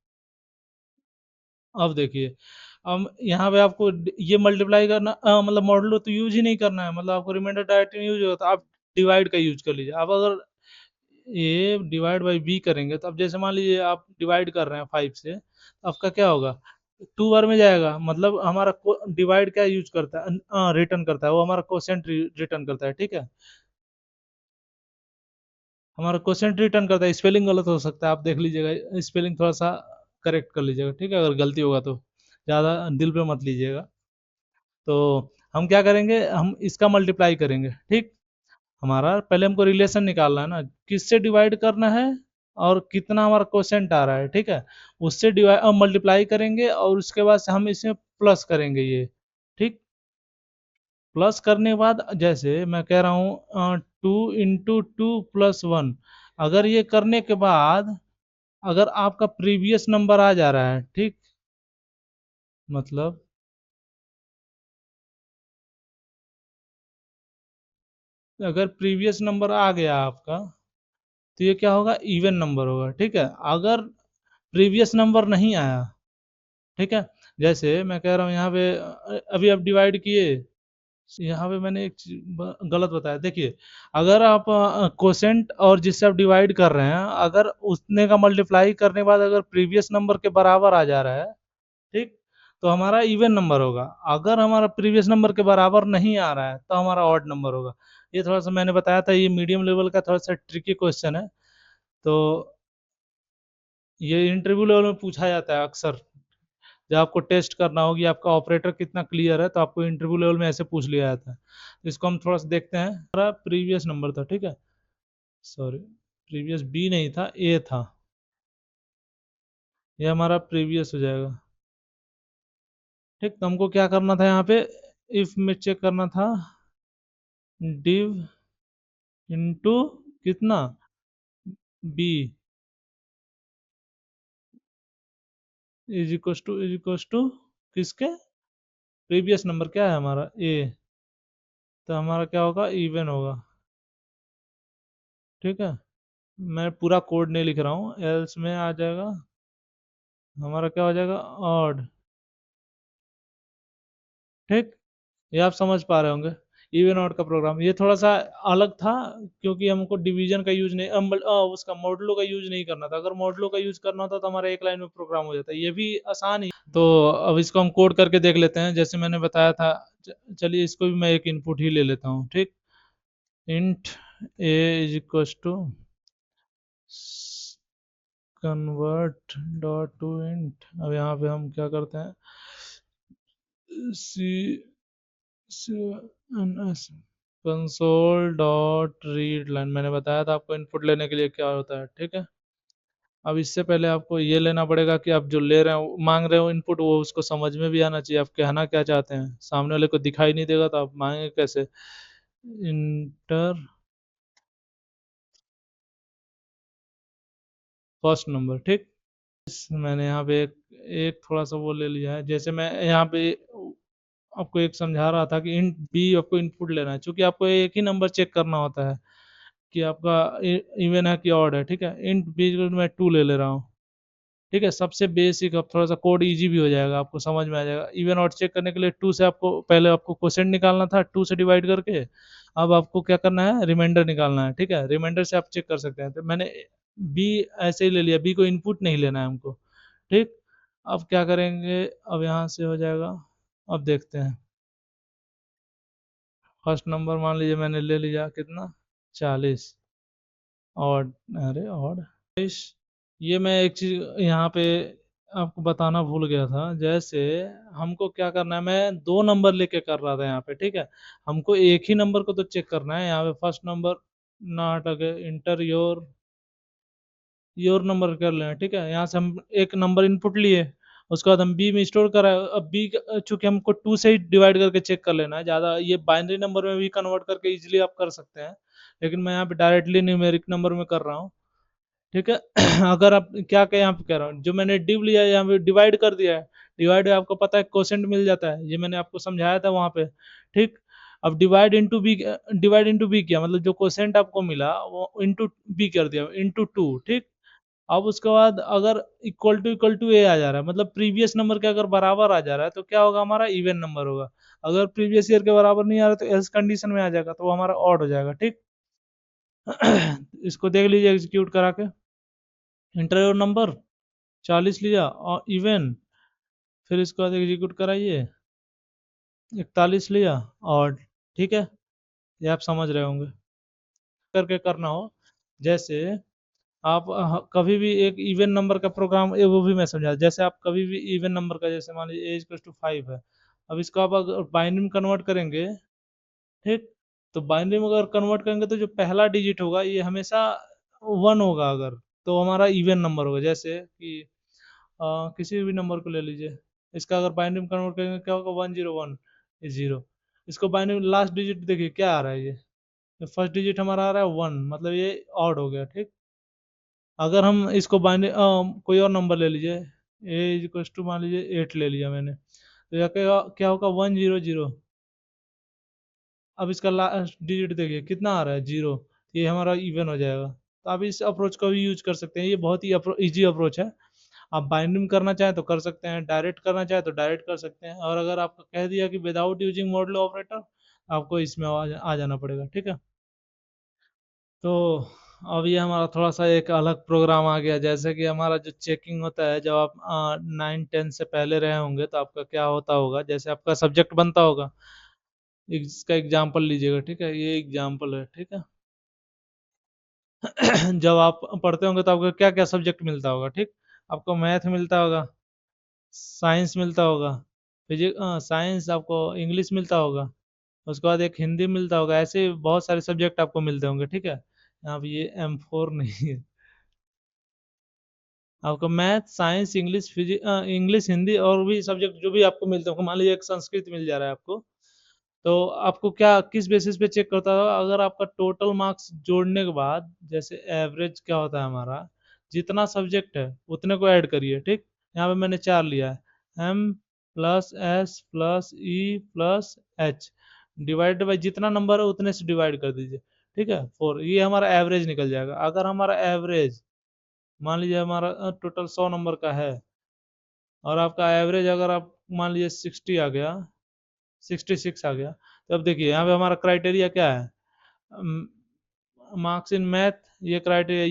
अब देखिए, अब यहाँ पे आपको ये मल्टीप्लाई करना, मतलब मॉडुलो तो यूज ही नहीं करना है, मतलब आपको रिमाइंडर डायरेक्ट यूज होता है। आप डिवाइड का यूज कर लीजिए। आप अगर ए डिवाइड बाई बी करेंगे, तो अब जैसे मान लीजिए आप डिवाइड कर रहे हैं 5 से, तो आपका क्या होगा, 2 बार में जाएगा। मतलब हमारा डिवाइड क्या यूज करता है, रिटर्न करता है, वो हमारा क्वोशेंट रिटर्न करता है, ठीक है। हमारा क्वोशेंट रिटर्न करता है। स्पेलिंग गलत हो सकता है, आप देख लीजिएगा, स्पेलिंग थोड़ा सा करेक्ट कर लीजिएगा, ठीक है। अगर गलती होगा तो ज़्यादा दिल पे मत लीजिएगा। तो हम क्या करेंगे, हम इसका मल्टीप्लाई करेंगे, ठीक। हमारा पहले हमको रिलेशन निकालना है ना, किससे डिवाइड करना है और कितना हमारा क्वोशेंट आ रहा है, ठीक है। उससे डिवाइड मल्टीप्लाई करेंगे, और उसके बाद से हम इसमें प्लस करेंगे ये, ठीक। प्लस करने के बाद जैसे मैं कह रहा हूँ 2 × 2 + 1, अगर ये करने के बाद अगर आपका प्रीवियस नंबर आ जा रहा है, ठीक, मतलब अगर प्रीवियस नंबर आ गया आपका, तो ये क्या होगा, इवन नंबर होगा, ठीक है। अगर प्रीवियस नंबर नहीं आया, ठीक है। जैसे मैं कह रहा हूँ यहाँ पे अभी आप डिवाइड किए, यहाँ पे मैंने एक चीज गलत बताया। देखिए, अगर आप कोसेंट और जिससे आप डिवाइड कर रहे हैं, अगर उतने का मल्टीप्लाई करने के बाद अगर प्रीवियस नंबर के बराबर आ जा रहा है, ठीक, तो हमारा इवन नंबर होगा। अगर हमारा प्रीवियस नंबर के बराबर नहीं आ रहा है, तो हमारा ऑड नंबर होगा। ये थोड़ा सा मैंने बताया था, ये मीडियम लेवल का थोड़ा सा ट्रिकी क्वेश्चन है। तो ये इंटरव्यू लेवल में पूछा जाता है अक्सर। जब आपको टेस्ट करना होगी आपका ऑपरेटर कितना क्लियर है, तो आपको इंटरव्यू लेवल में ऐसे पूछ लिया जाता है। तो इसको हम थोड़ा सा देखते हैं। हमारा प्रीवियस नंबर था, ठीक है। सॉरी, प्रीवियस बी नहीं था, ए था। ये हमारा प्रीवियस हो जाएगा, ठीक। तो हमको क्या करना था यहाँ पे, इफ में चेक करना था, डिव इनटू कितना, बी इज इक्वस टू किसके, प्रीवियस नंबर क्या है हमारा, ए। तो हमारा क्या होगा, इवन होगा, ठीक है। मैं पूरा कोड नहीं लिख रहा हूँ, एल्स में आ जाएगा हमारा क्या हो जाएगा, ऑड। ठीक, ये आप समझ पा रहे होंगे। इवन आउट का प्रोग्राम ये थोड़ा सा अलग था, क्योंकि हमको डिवीजन का यूज नहीं उसका मॉडुलो का यूज नहीं करना था। अगर मॉडुलो का यूज करना होता तो हमारा एक लाइन में प्रोग्राम हो जाता। ये भी आसान ही। तो अब इसको हम कोड करके देख लेते हैं, जैसे मैंने बताया था। चलिए इसको भी मैं एक इनपुट ही ले लेता हूँ। ठीक, int A is equal to convert dot to int. अब यहाँ पे हम क्या करते हैं, C console dot read line. मैंने बताया था आपको इनपुट लेने के लिए क्या होता है। ठीक है, अब इससे पहले आपको ये लेना पड़ेगा कि आप जो ले रहे हो, मांग रहे हो इनपुट, वो उसको समझ में भी आना चाहिए आप कहना क्या चाहते हैं। सामने वाले को दिखाई नहीं देगा तो आप मांगे कैसे। Inter first number. ठीक, मैंने यहाँ पे एक एक थोड़ा सा वो ले लिया है। जैसे मैं यहाँ पे आपको एक समझा रहा था कि इंट बी आपको इनपुट लेना है, क्योंकि आपको एक ही नंबर चेक करना होता है कि आपका इवन है कि ऑड है। ठीक है, इंट बी मैं टू ले ले रहा हूँ। ठीक है, सबसे बेसिक। अब थोड़ा सा कोड इजी भी हो जाएगा, आपको समझ में आ जाएगा। इवन ऑड चेक करने के लिए टू से आपको पहले आपको क्वोशेंट निकालना था, टू से डिवाइड करके। अब आपको क्या करना है, रिमाइंडर निकालना है। ठीक है, रिमाइंडर से आप चेक कर सकते हैं। तो मैंने बी ऐसे ही ले लिया, बी को इनपुट नहीं लेना है हमको। ठीक, अब क्या करेंगे, अब यहाँ से हो जाएगा। अब देखते हैं, फर्स्ट नंबर मान लीजिए मैंने ले लिया कितना, 40। ऑड, अरे ऑड, इस ये मैं एक चीज यहाँ पे आपको बताना भूल गया था। जैसे हमको क्या करना है, मैं दो नंबर लेके कर रहा था यहाँ पे। ठीक है, हमको एक ही नंबर को तो चेक करना है। यहाँ पे फर्स्ट नंबर नॉट अगे इंटर योर नंबर कर लें। ठीक है, यहाँ से हम एक नंबर इनपुट लिए, उसके बाद हम बी में स्टोर करा। अब बी चूंकि हमको टू से ही डिवाइड करके चेक कर लेना है, ज़्यादा ये बाइनरी नंबर में भी कन्वर्ट करके इजीली आप कर सकते हैं, लेकिन मैं यहाँ पे डायरेक्टली न्यूमेरिक नंबर में कर रहा हूँ। ठीक है, अगर आप क्या क्या यहाँ पे कह रहा हूँ, जो मैंने डिव लिया है यहाँ पे डिवाइड कर दिया है। डिवाइड आपको पता है क्वोशेंट मिल जाता है, ये मैंने आपको समझाया था वहाँ पे। ठीक, अब डिवाइड इनटू बी किया, मतलब जो क्वोशेंट आपको मिला वो इनटू बी कर दिया, इनटू टू। ठीक, अब उसके बाद अगर इक्वल टू ए आ जा रहा है, मतलब प्रीवियस नंबर के अगर बराबर आ जा रहा है, तो क्या होगा, हमारा इवन नंबर होगा। अगर प्रीवियस ईयर के बराबर नहीं आ रहा तो एल्स कंडीशन में आ जाएगा, तो वो हमारा ऑड हो जाएगा। ठीक, इसको देख लीजिए एग्जीक्यूट करा के। इंटर योर नंबर 40 लिया और इवन, फिर इसके बाद एग्जीक्यूट कराइए, 41 लिया और। ठीक है, ये आप समझ रहे होंगे करके करना हो। जैसे आप कभी भी एक इवन नंबर का प्रोग्राम, वो भी मैं समझा। जैसे आप कभी भी इवन नंबर का, जैसे मान लीजिए एज टू 5 है, अब इसको आप अगर बाइनरी में कन्वर्ट करेंगे। ठीक, तो बाइनरी में अगर कन्वर्ट करेंगे तो जो पहला डिजिट होगा ये हमेशा वन होगा, अगर तो हमारा इवन नंबर होगा। जैसे कि किसी भी नंबर को ले लीजिए, इसका अगर बाइनरी में कन्वर्ट करेंगे क्या होगा, 101 इज जीरो। इसको बाइनरी में लास्ट डिजिट देखिए क्या आ रहा है, ये फर्स्ट डिजिट हमारा आ रहा है वन, मतलब ये ऑड हो गया। ठीक, अगर हम इसको बाइनरी कोई और नंबर ले लीजिए, ए इज इक्वल टू मान लीजिए 8 ले लिया मैंने, तो यह क्या क्या होगा, 100। अब इसका लास्ट डिजिट देखिए कितना आ रहा है, जीरो। ये हमारा इवन हो जाएगा। तो आप इस अप्रोच का भी यूज कर सकते हैं, ये बहुत ही इजी अप्रोच है। आप बाइंडिंग करना चाहें तो कर सकते हैं, डायरेक्ट करना चाहें तो डायरेक्ट कर सकते हैं, और अगर आपको कह दिया कि विदाउट यूजिंग मॉडल ऑपरेटर, आपको इसमें आ जाना पड़ेगा। ठीक है, तो अब ये हमारा थोड़ा सा एक अलग प्रोग्राम आ गया। जैसे कि हमारा जो चेकिंग होता है, जब आप 9 10 से पहले रहे होंगे तो आपका क्या होता होगा, जैसे आपका सब्जेक्ट बनता होगा। इसका एग्जाम्पल लीजिएगा। ठीक है, ये एग्जाम्पल है। ठीक है, जब आप पढ़ते होंगे तो आपको क्या क्या सब्जेक्ट मिलता होगा। ठीक, आपको मैथ मिलता होगा, साइंस मिलता होगा, फिजिक्स, साइंस, आपको इंग्लिश मिलता होगा, उसके बाद एक हिंदी मिलता होगा। ऐसे बहुत सारे सब्जेक्ट आपको मिलते होंगे। ठीक है, यहाँ पे ये M4 नहीं है। आपको math, science, English, physics, English, Hindi और भी सब्जेक्ट जो भी आपको मिलते होंगे, मान लीजिए एक संस्कृत मिल जा रहा है आपको, तो आपको क्या किस बेसिस पे चेक करता है, अगर आपका टोटल मार्क्स जोड़ने के बाद, जैसे एवरेज क्या होता है हमारा, जितना सब्जेक्ट है उतने को ऐड करिए। ठीक, यहाँ पे मैंने 4 लिया है, M+S+E+H डिवाइड बाई जितना नंबर है उतने से डिवाइड कर दीजिए। ठीक है, 4, ये हमारा एवरेज निकल जाएगा। अगर हमारा एवरेज मान लीजिए हमारा टोटल 100 नंबर का है, और आपका एवरेज अगर आप मान लीजिए 60 आ गया, 66 आ गया, तो अब देखिए यहाँ पे हमारा क्राइटेरिया क्या है, मार्क्स इन मैथ, ये क्राइटेरिया,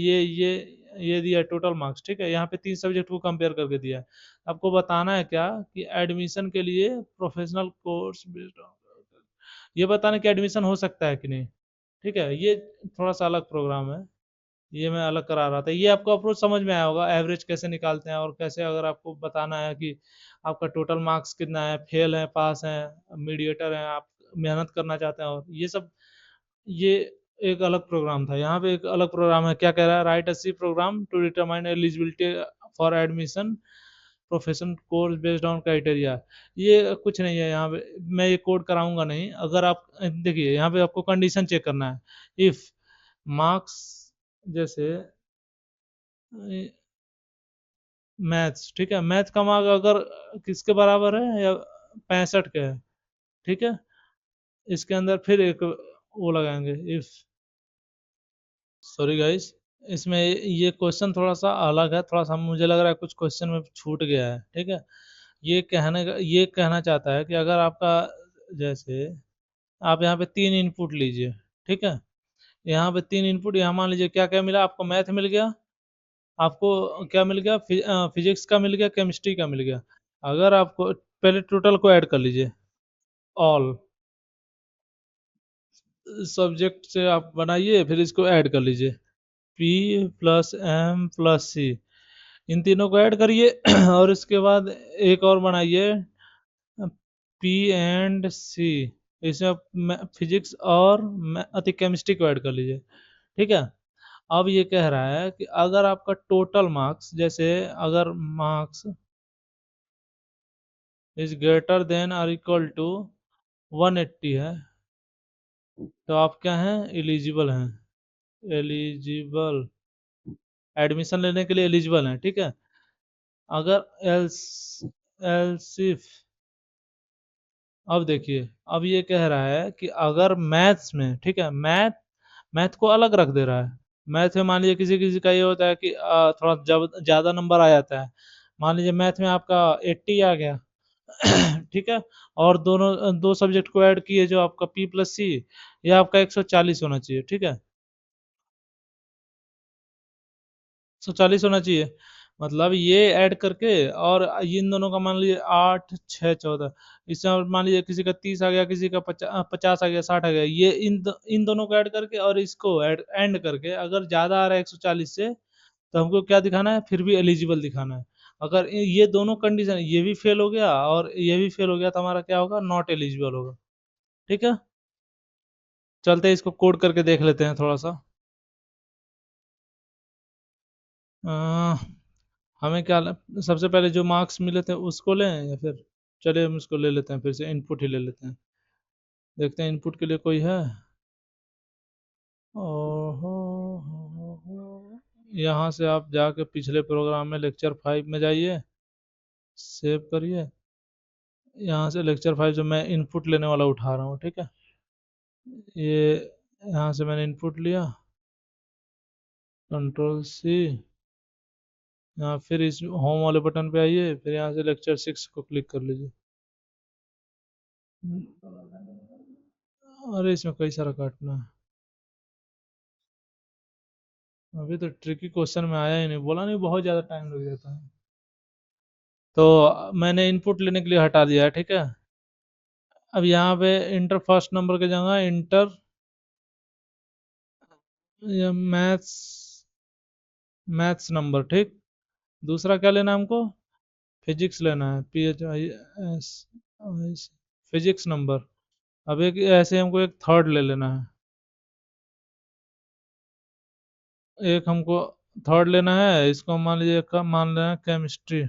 ये दिया टोटल मार्क्स, ठीक है। यहाँ पे 3 सब्जेक्ट को कंपेयर करके दिया है। आपको बताना है क्या कि एडमिशन के लिए प्रोफेशनल कोर्स बेस्ड, ये बताना कि एडमिशन हो सकता है कि नहीं, ठीक है। ये थोड़ा सा अलग प्रोग्राम है, ये मैं अलग करा रहा था। ये आपको अप्रोच समझ में आया होगा, एवरेज कैसे निकालते हैं, और कैसे अगर आपको बताना है कि आपका टोटल मार्क्स कितना है, फेल है, पास है, मीडिएटर है, आप मेहनत करना चाहते हैं, और ये सब, ये एक अलग प्रोग्राम था। यहाँ पे एक अलग प्रोग्राम है, क्या कह रहा है, write a C program to determine eligibility for admission profession course based on criteria. ये कुछ नहीं है यहाँ पे, मैं ये कोड कराऊंगा नहीं। अगर आप देखिए, यहाँ पे आपको कंडीशन चेक करना है, इफ मार्क्स, जैसे मैथ्स, ठीक है, मैथ का मार्क अगर किसके बराबर है, या 65 के है, ठीक है, इसके अंदर फिर एक वो लगाएंगे, इफ, सॉरी गाइस, इसमें ये क्वेश्चन थोड़ा सा अलग है, थोड़ा सा मुझे लग रहा है कुछ क्वेश्चन में छूट गया है, ठीक है। ये कहना चाहता है कि अगर आपका, जैसे आप यहाँ पे 3 इनपुट लीजिए, ठीक है, यहाँ पे 3 इनपुट, यहाँ मान लीजिए क्या क्या मिला आपको, मैथ मिल गया, आपको क्या मिल गया, फिजिक्स का मिल गया, केमिस्ट्री का मिल गया। अगर आपको, पहले टोटल को ऐड कर लीजिए, ऑल सब्जेक्ट से आप बनाइए, फिर इसको ऐड कर लीजिए, पी प्लस एम प्लस सी, इन तीनों को ऐड करिए और इसके बाद एक और बनाइए, पी एंड सी, इसमें फिजिक्स और अति केमिस्ट्री को ऐड कर लीजिए, ठीक है। अब ये कह रहा है कि अगर आपका टोटल मार्क्स, जैसे अगर मार्क्स इज ग्रेटर देन और इक्वल टू 180 है, तो आप क्या हैं, एलिजिबल हैं, एलिजिबल, एडमिशन लेने के लिए एलिजिबल हैं, ठीक है। अगर एल्स एल्सिफ, अब देखिए, अब ये कह रहा है कि अगर मैथ्स में, ठीक है, मैथ को अलग रख दे रहा है। मैथ में मान लीजिए किसी किसी का ये होता है कि थोड़ा जब ज़्यादा नंबर आ जाता है, मान लीजिए मैथ में आपका 80 आ गया, ठीक है, और दोनों दो सब्जेक्ट को ऐड किए, जो आपका पी प्लस सी, ये आपका 140 होना चाहिए, ठीक है, 140 होना चाहिए। मतलब ये ऐड करके, और इन दोनों का मान लीजिए 8 6 14, इससे और मान लीजिए किसी का 30 आ गया, किसी का 50 आ गया, 60 आ गया, ये इन दोनों को ऐड करके और इसको ऐड एंड करके, अगर ज्यादा आ रहा है 140 से, तो हमको क्या दिखाना है, फिर भी एलिजिबल दिखाना है। अगर ये दोनों कंडीशन, ये भी फेल हो गया और ये भी फेल हो गया, तो हमारा क्या होगा, नॉट एलिजिबल होगा, ठीक है। चलते हैं, इसको कोड करके देख लेते हैं थोड़ा सा। अ, हमें क्या सबसे पहले जो मार्क्स मिले थे उसको लें, या फिर, चलिए हम उसको ले लेते हैं, फिर से इनपुट ही ले लेते हैं, देखते हैं इनपुट के लिए कोई है। ओहो, यहाँ से आप जाके पिछले प्रोग्राम में लेक्चर 5 में जाइए, सेव करिए, यहाँ से लेक्चर 5 जो मैं इनपुट लेने वाला उठा रहा हूँ, ठीक है, ये यहाँ से मैंने इनपुट लिया, कंट्रोल सी, यहाँ फिर इस होम वाले बटन पे आइए, फिर यहाँ से लेक्चर 6 को क्लिक कर लीजिए। अरे इसमें कई सारा काटना है, अभी तो ट्रिकी क्वेश्चन में आया ही नहीं, बोला नहीं बहुत ज़्यादा टाइम लग जाता है। तो मैंने इनपुट लेने के लिए हटा दिया है, ठीक है। अब यहाँ पे इंटर फर्स्ट नंबर की जगह इंटर मैथ्स, मैथ्स नंबर, ठीक। दूसरा क्या लेना है हमको, फिजिक्स लेना है, P H I S, physics number. अब एक ऐसे हमको एक थर्ड ले लेना है, एक हमको थर्ड लेना है, इसको मान लीजिए मान लेना है केमिस्ट्री,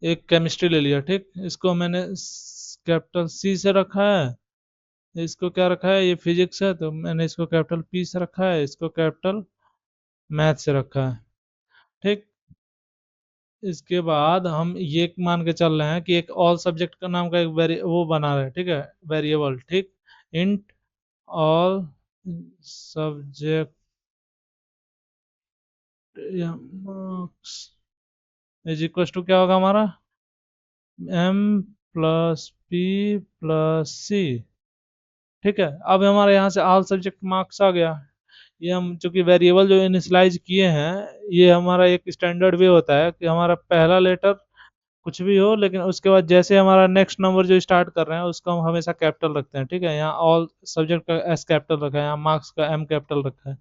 एक केमिस्ट्री ले लिया, ठीक। इसको मैंने कैपिटल सी से रखा है, इसको क्या रखा है, ये फिजिक्स है, तो मैंने इसको कैपिटल पी से रखा है, इसको कैपिटल मैथ से रखा है, ठीक। इसके बाद हम ये मान के चल रहे हैं कि एक ऑल सब्जेक्ट का नाम का एक वो बना रहे हैं, ठीक है, वेरिएबल, ठीक, int all subject marks, is equal to क्या होगा हमारा, M plus P plus C. ठीक है, अब हमारे यहाँ से ऑल सब्जेक्ट मार्क्स आ गया। ये हम चूंकि वेरिएबल जो इनिशियलाइज किए हैं, ये हमारा एक स्टैंडर्ड वे होता है कि हमारा पहला लेटर कुछ भी हो, लेकिन उसके बाद जैसे हमारा नेक्स्ट नंबर जो स्टार्ट कर रहे हैं उसको हम हमेशा कैपिटल रखते हैं। ठीक है, यहाँ ऑल सब्जेक्ट का एस कैपिटल रखा है, यहाँ मार्क्स का एम कैपिटल रखा है।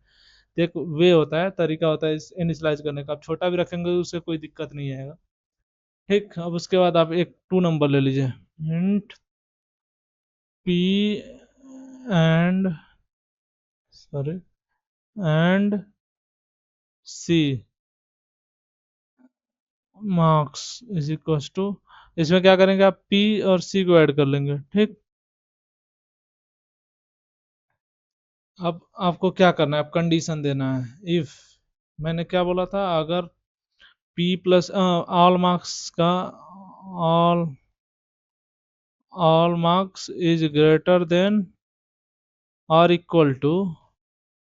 तो एक वे होता है, तरीका होता है इस इनिशियलाइज करने का। आप छोटा भी रखेंगे तो उससे कोई दिक्कत नहीं आएगा। ठीक, अब उसके बाद आप एक 2 नंबर ले लीजिए, int P and sorry and C marks is equal to, इसमें क्या करेंगे आप, पी और सी को ऐड कर लेंगे। ठीक, अब आपको क्या करना है, अब कंडीशन देना है। इफ, मैंने क्या बोला था, अगर पी प्लस ऑल मार्क्स का all all marks is greater than और इक्वल टू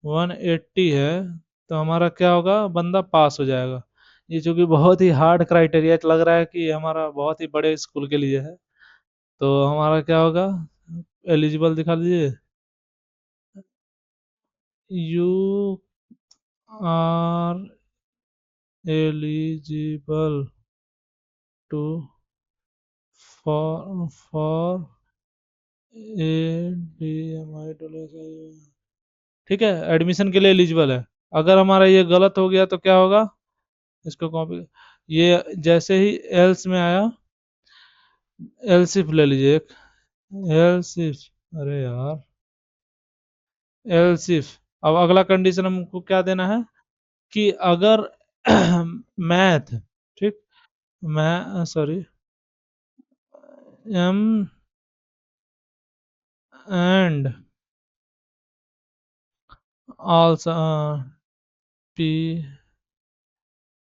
180 है, तो हमारा क्या होगा, बंदा पास हो जाएगा। ये चूंकि बहुत ही हार्ड क्राइटेरिया लग रहा है कि हमारा बहुत ही बड़े स्कूल के लिए है, तो हमारा क्या होगा, एलिजिबल दिखा दीजिए, you are eligible to for a D M I. ठीक है, एडमिशन के लिए एलिजिबल है। अगर हमारा ये गलत हो गया तो क्या होगा, इसको कॉपी, ये जैसे ही एल्स में आया, एलसिफ ले लीजिए एक, एलसिफ, अरे यार, एलसिफ। अब अगला कंडीशन हमको क्या देना है, कि अगर मैथ, ठीक, मैं sorry M and also P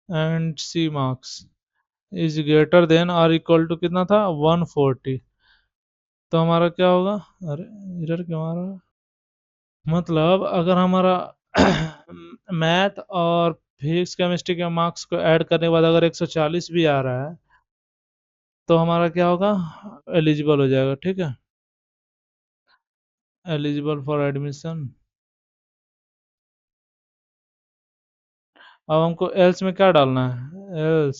and C marks is greater than और इक्वल टू कितना था, 140, तो हमारा क्या होगा, अरे इधर क्यों आ रहा है, मतलब अगर हमारा मैथ और फिजिक्स केमिस्ट्री के मार्क्स को ऐड करने के बाद अगर 140 भी आ रहा है, तो हमारा क्या होगा, एलिजिबल हो जाएगा। ठीक है, एलिजिबल फॉर एडमिशन। अब हमको एल्स में क्या डालना है, एल्स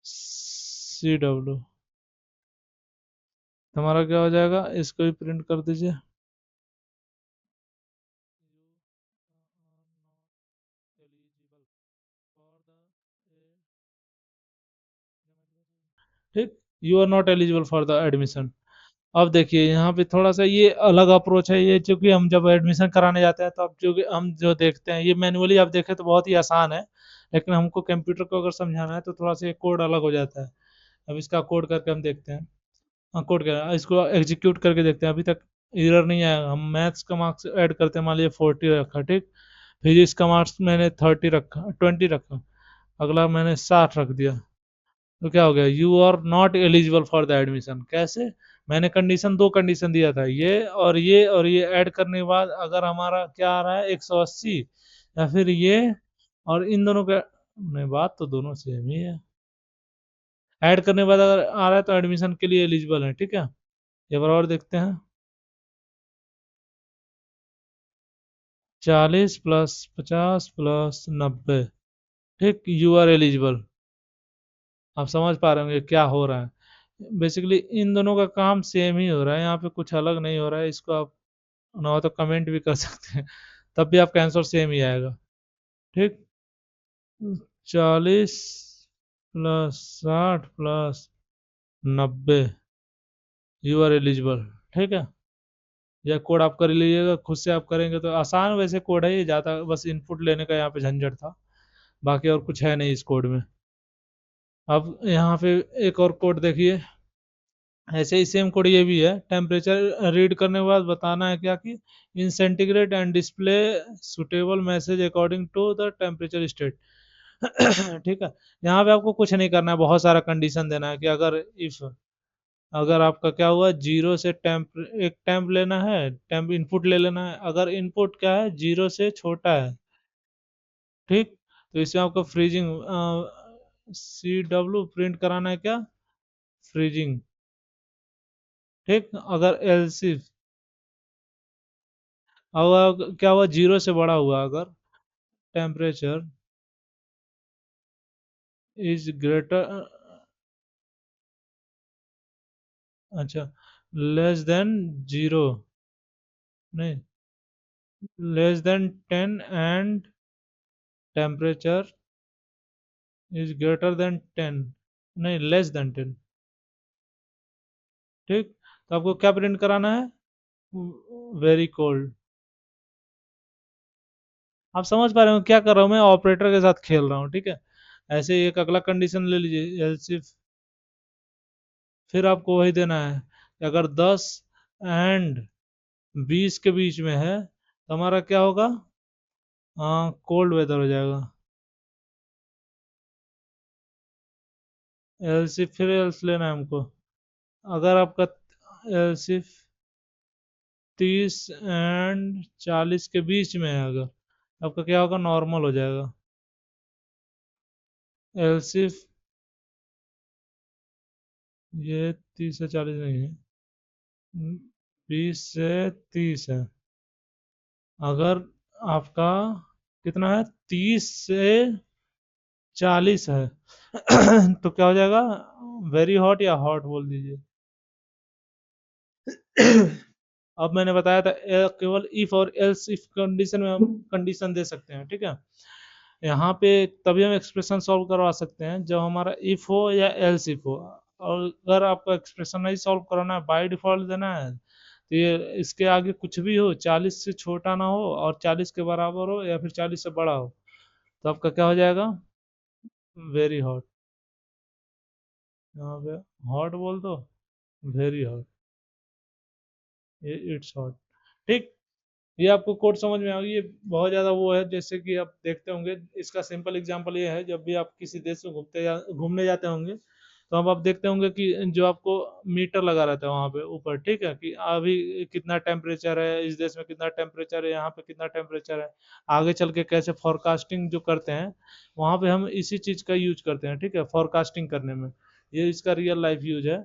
सी डब्ल्यू, हमारा क्या हो जाएगा, इसको भी प्रिंट कर दीजिए। ठीक, you are not eligible for the admission. अब देखिए यहाँ पे थोड़ा सा ये अलग अप्रोच है, ये चूंकि हम जब एडमिशन कराने जाते हैं तो अब जो हम जो देखते हैं, ये मैनुअली आप देखें तो बहुत ही आसान है, लेकिन हमको कंप्यूटर को अगर समझाना है तो थोड़ा सा ये कोड अलग हो जाता है। अब इसका कोड करके हम देखते हैं। हाँ, कोड कर इसको एग्जीक्यूट करके देखते हैं, अभी तक एरर नहीं आया। हम मैथ्स का मार्क्स ऐड करते हैं, मान लीजिए 40 रखा, ठीक, फिजिक्स का मार्क्स मैंने 30 रखा, 20 रखा, अगला मैंने 60 रख दिया, तो क्या हो गया, you are not eligible for the admission. कैसे, मैंने कंडीशन, दो कंडीशन दिया था, ये ऐड करने के बाद अगर हमारा क्या आ रहा है, 180, या फिर ये और इन दोनों का, नहीं, बात तो दोनों सेम ही है। ऐड करने के बाद अगर आ रहा है तो एडमिशन के लिए एलिजिबल है। ठीक है, एक बार और देखते हैं, 40 + 50 + 90, ठीक, यू आर एलिजिबल। आप समझ पा रहे होंगे क्या हो रहा है, बेसिकली इन दोनों का काम सेम ही हो रहा है, यहाँ पे कुछ अलग नहीं हो रहा है। इसको आप ना हो तो कमेंट भी कर सकते हैं, तब भी आपका आंसर सेम ही आएगा। ठीक, 40 + 60 + 90, यू आर एलिजिबल। ठीक है, यह कोड आप कर लीजिएगा, खुद से आप करेंगे तो आसान वैसे कोड है ये, ज़्यादा बस इनपुट लेने का यहाँ पे झंझट था, बाकी और कुछ है नहीं इस कोड में। अब यहाँ पे एक और कोड देखिए, ऐसे ही सेम कोड ये भी है, टेम्परेचर रीड करने के बाद बताना है क्या, कि in centigrade and display suitable message according to the temperature state. ठीक है, यहाँ पे आपको कुछ नहीं करना है, बहुत सारा कंडीशन देना है कि अगर इफ, अगर आपका क्या हुआ, जीरो से टेम्प, एक टेम्प लेना है, टेम्प इनपुट ले लेना है, अगर इनपुट क्या है, जीरो से छोटा है, ठीक, तो इसमें आपको फ्रीजिंग CW प्रिंट कराना है क्या, फ्रीजिंग। ठीक, अगर एलसी अगर क्या हुआ, जीरो से बड़ा हुआ अगर टेम्परेचर इज ग्रेटर, अच्छा, लेस देन जीरो, नहीं, less than 10 and temperature is greater then 10, नहीं लेस देन 10। ठीक, तो आपको क्या प्रिंट कराना है, वेरी कोल्ड। आप समझ पा रहे हो क्या कर रहा हूँ, मैं ऑपरेटर के साथ खेल रहा हूँ, ठीक है। ऐसे ही एक अगला कंडीशन ले लीजिए, एल्स इफ, फिर आपको वही देना है कि अगर 10 एंड 20 के बीच में है तो हमारा क्या होगा, हाँ कोल्ड वेदर हो जाएगा। एल्स इफ, फिर एल्स लेना है हमको, अगर आपका एल्स इफ 30 एंड 40 के बीच में है अगर, आपका क्या होगा, नॉर्मल हो जाएगा। एल्स इफ ये 30 से 40 नहीं है, 20 से 30 है, अगर आपका कितना है, 30 से 40 है तो क्या हो जाएगा, वेरी हॉट या हॉट बोल दीजिए। अब मैंने बताया था केवल इफ और एल्स इफ कंडीशन में हम कंडीशन दे सकते हैं, ठीक है। यहाँ पे तभी हम एक्सप्रेशन सॉल्व करवा सकते हैं जब हमारा इफ हो या एल्स इफ हो। और अगर आपको एक्सप्रेशन नहीं सॉल्व कराना है, बाय डिफॉल्ट देना है, तो ये इसके आगे कुछ भी हो, 40 से छोटा ना हो और 40 के बराबर हो या फिर 40 से बड़ा हो, तो आपका क्या हो जाएगा, वेरी हॉट। यहाँ पे हॉट बोल दो, वेरी हॉट, ये इट्स हॉट। ठीक, ये आपको कोड समझ में आ गई, ये बहुत ज़्यादा वो है, जैसे कि आप देखते होंगे, इसका सिंपल एग्जांपल ये है, जब भी आप किसी देश में घूमने जाते होंगे, तो अब आप देखते होंगे कि जो आपको मीटर लगा रहता है वहाँ पे ऊपर, ठीक है, कि अभी कितना टेम्परेचर है, इस देश में कितना टेम्परेचर है, यहाँ पे कितना टेम्परेचर है, आगे चल के कैसे फोरकास्टिंग जो करते हैं, वहाँ पे हम इसी चीज़ का यूज करते हैं, ठीक है, फोरकास्टिंग करने में। ये इसका रियल लाइफ यूज है।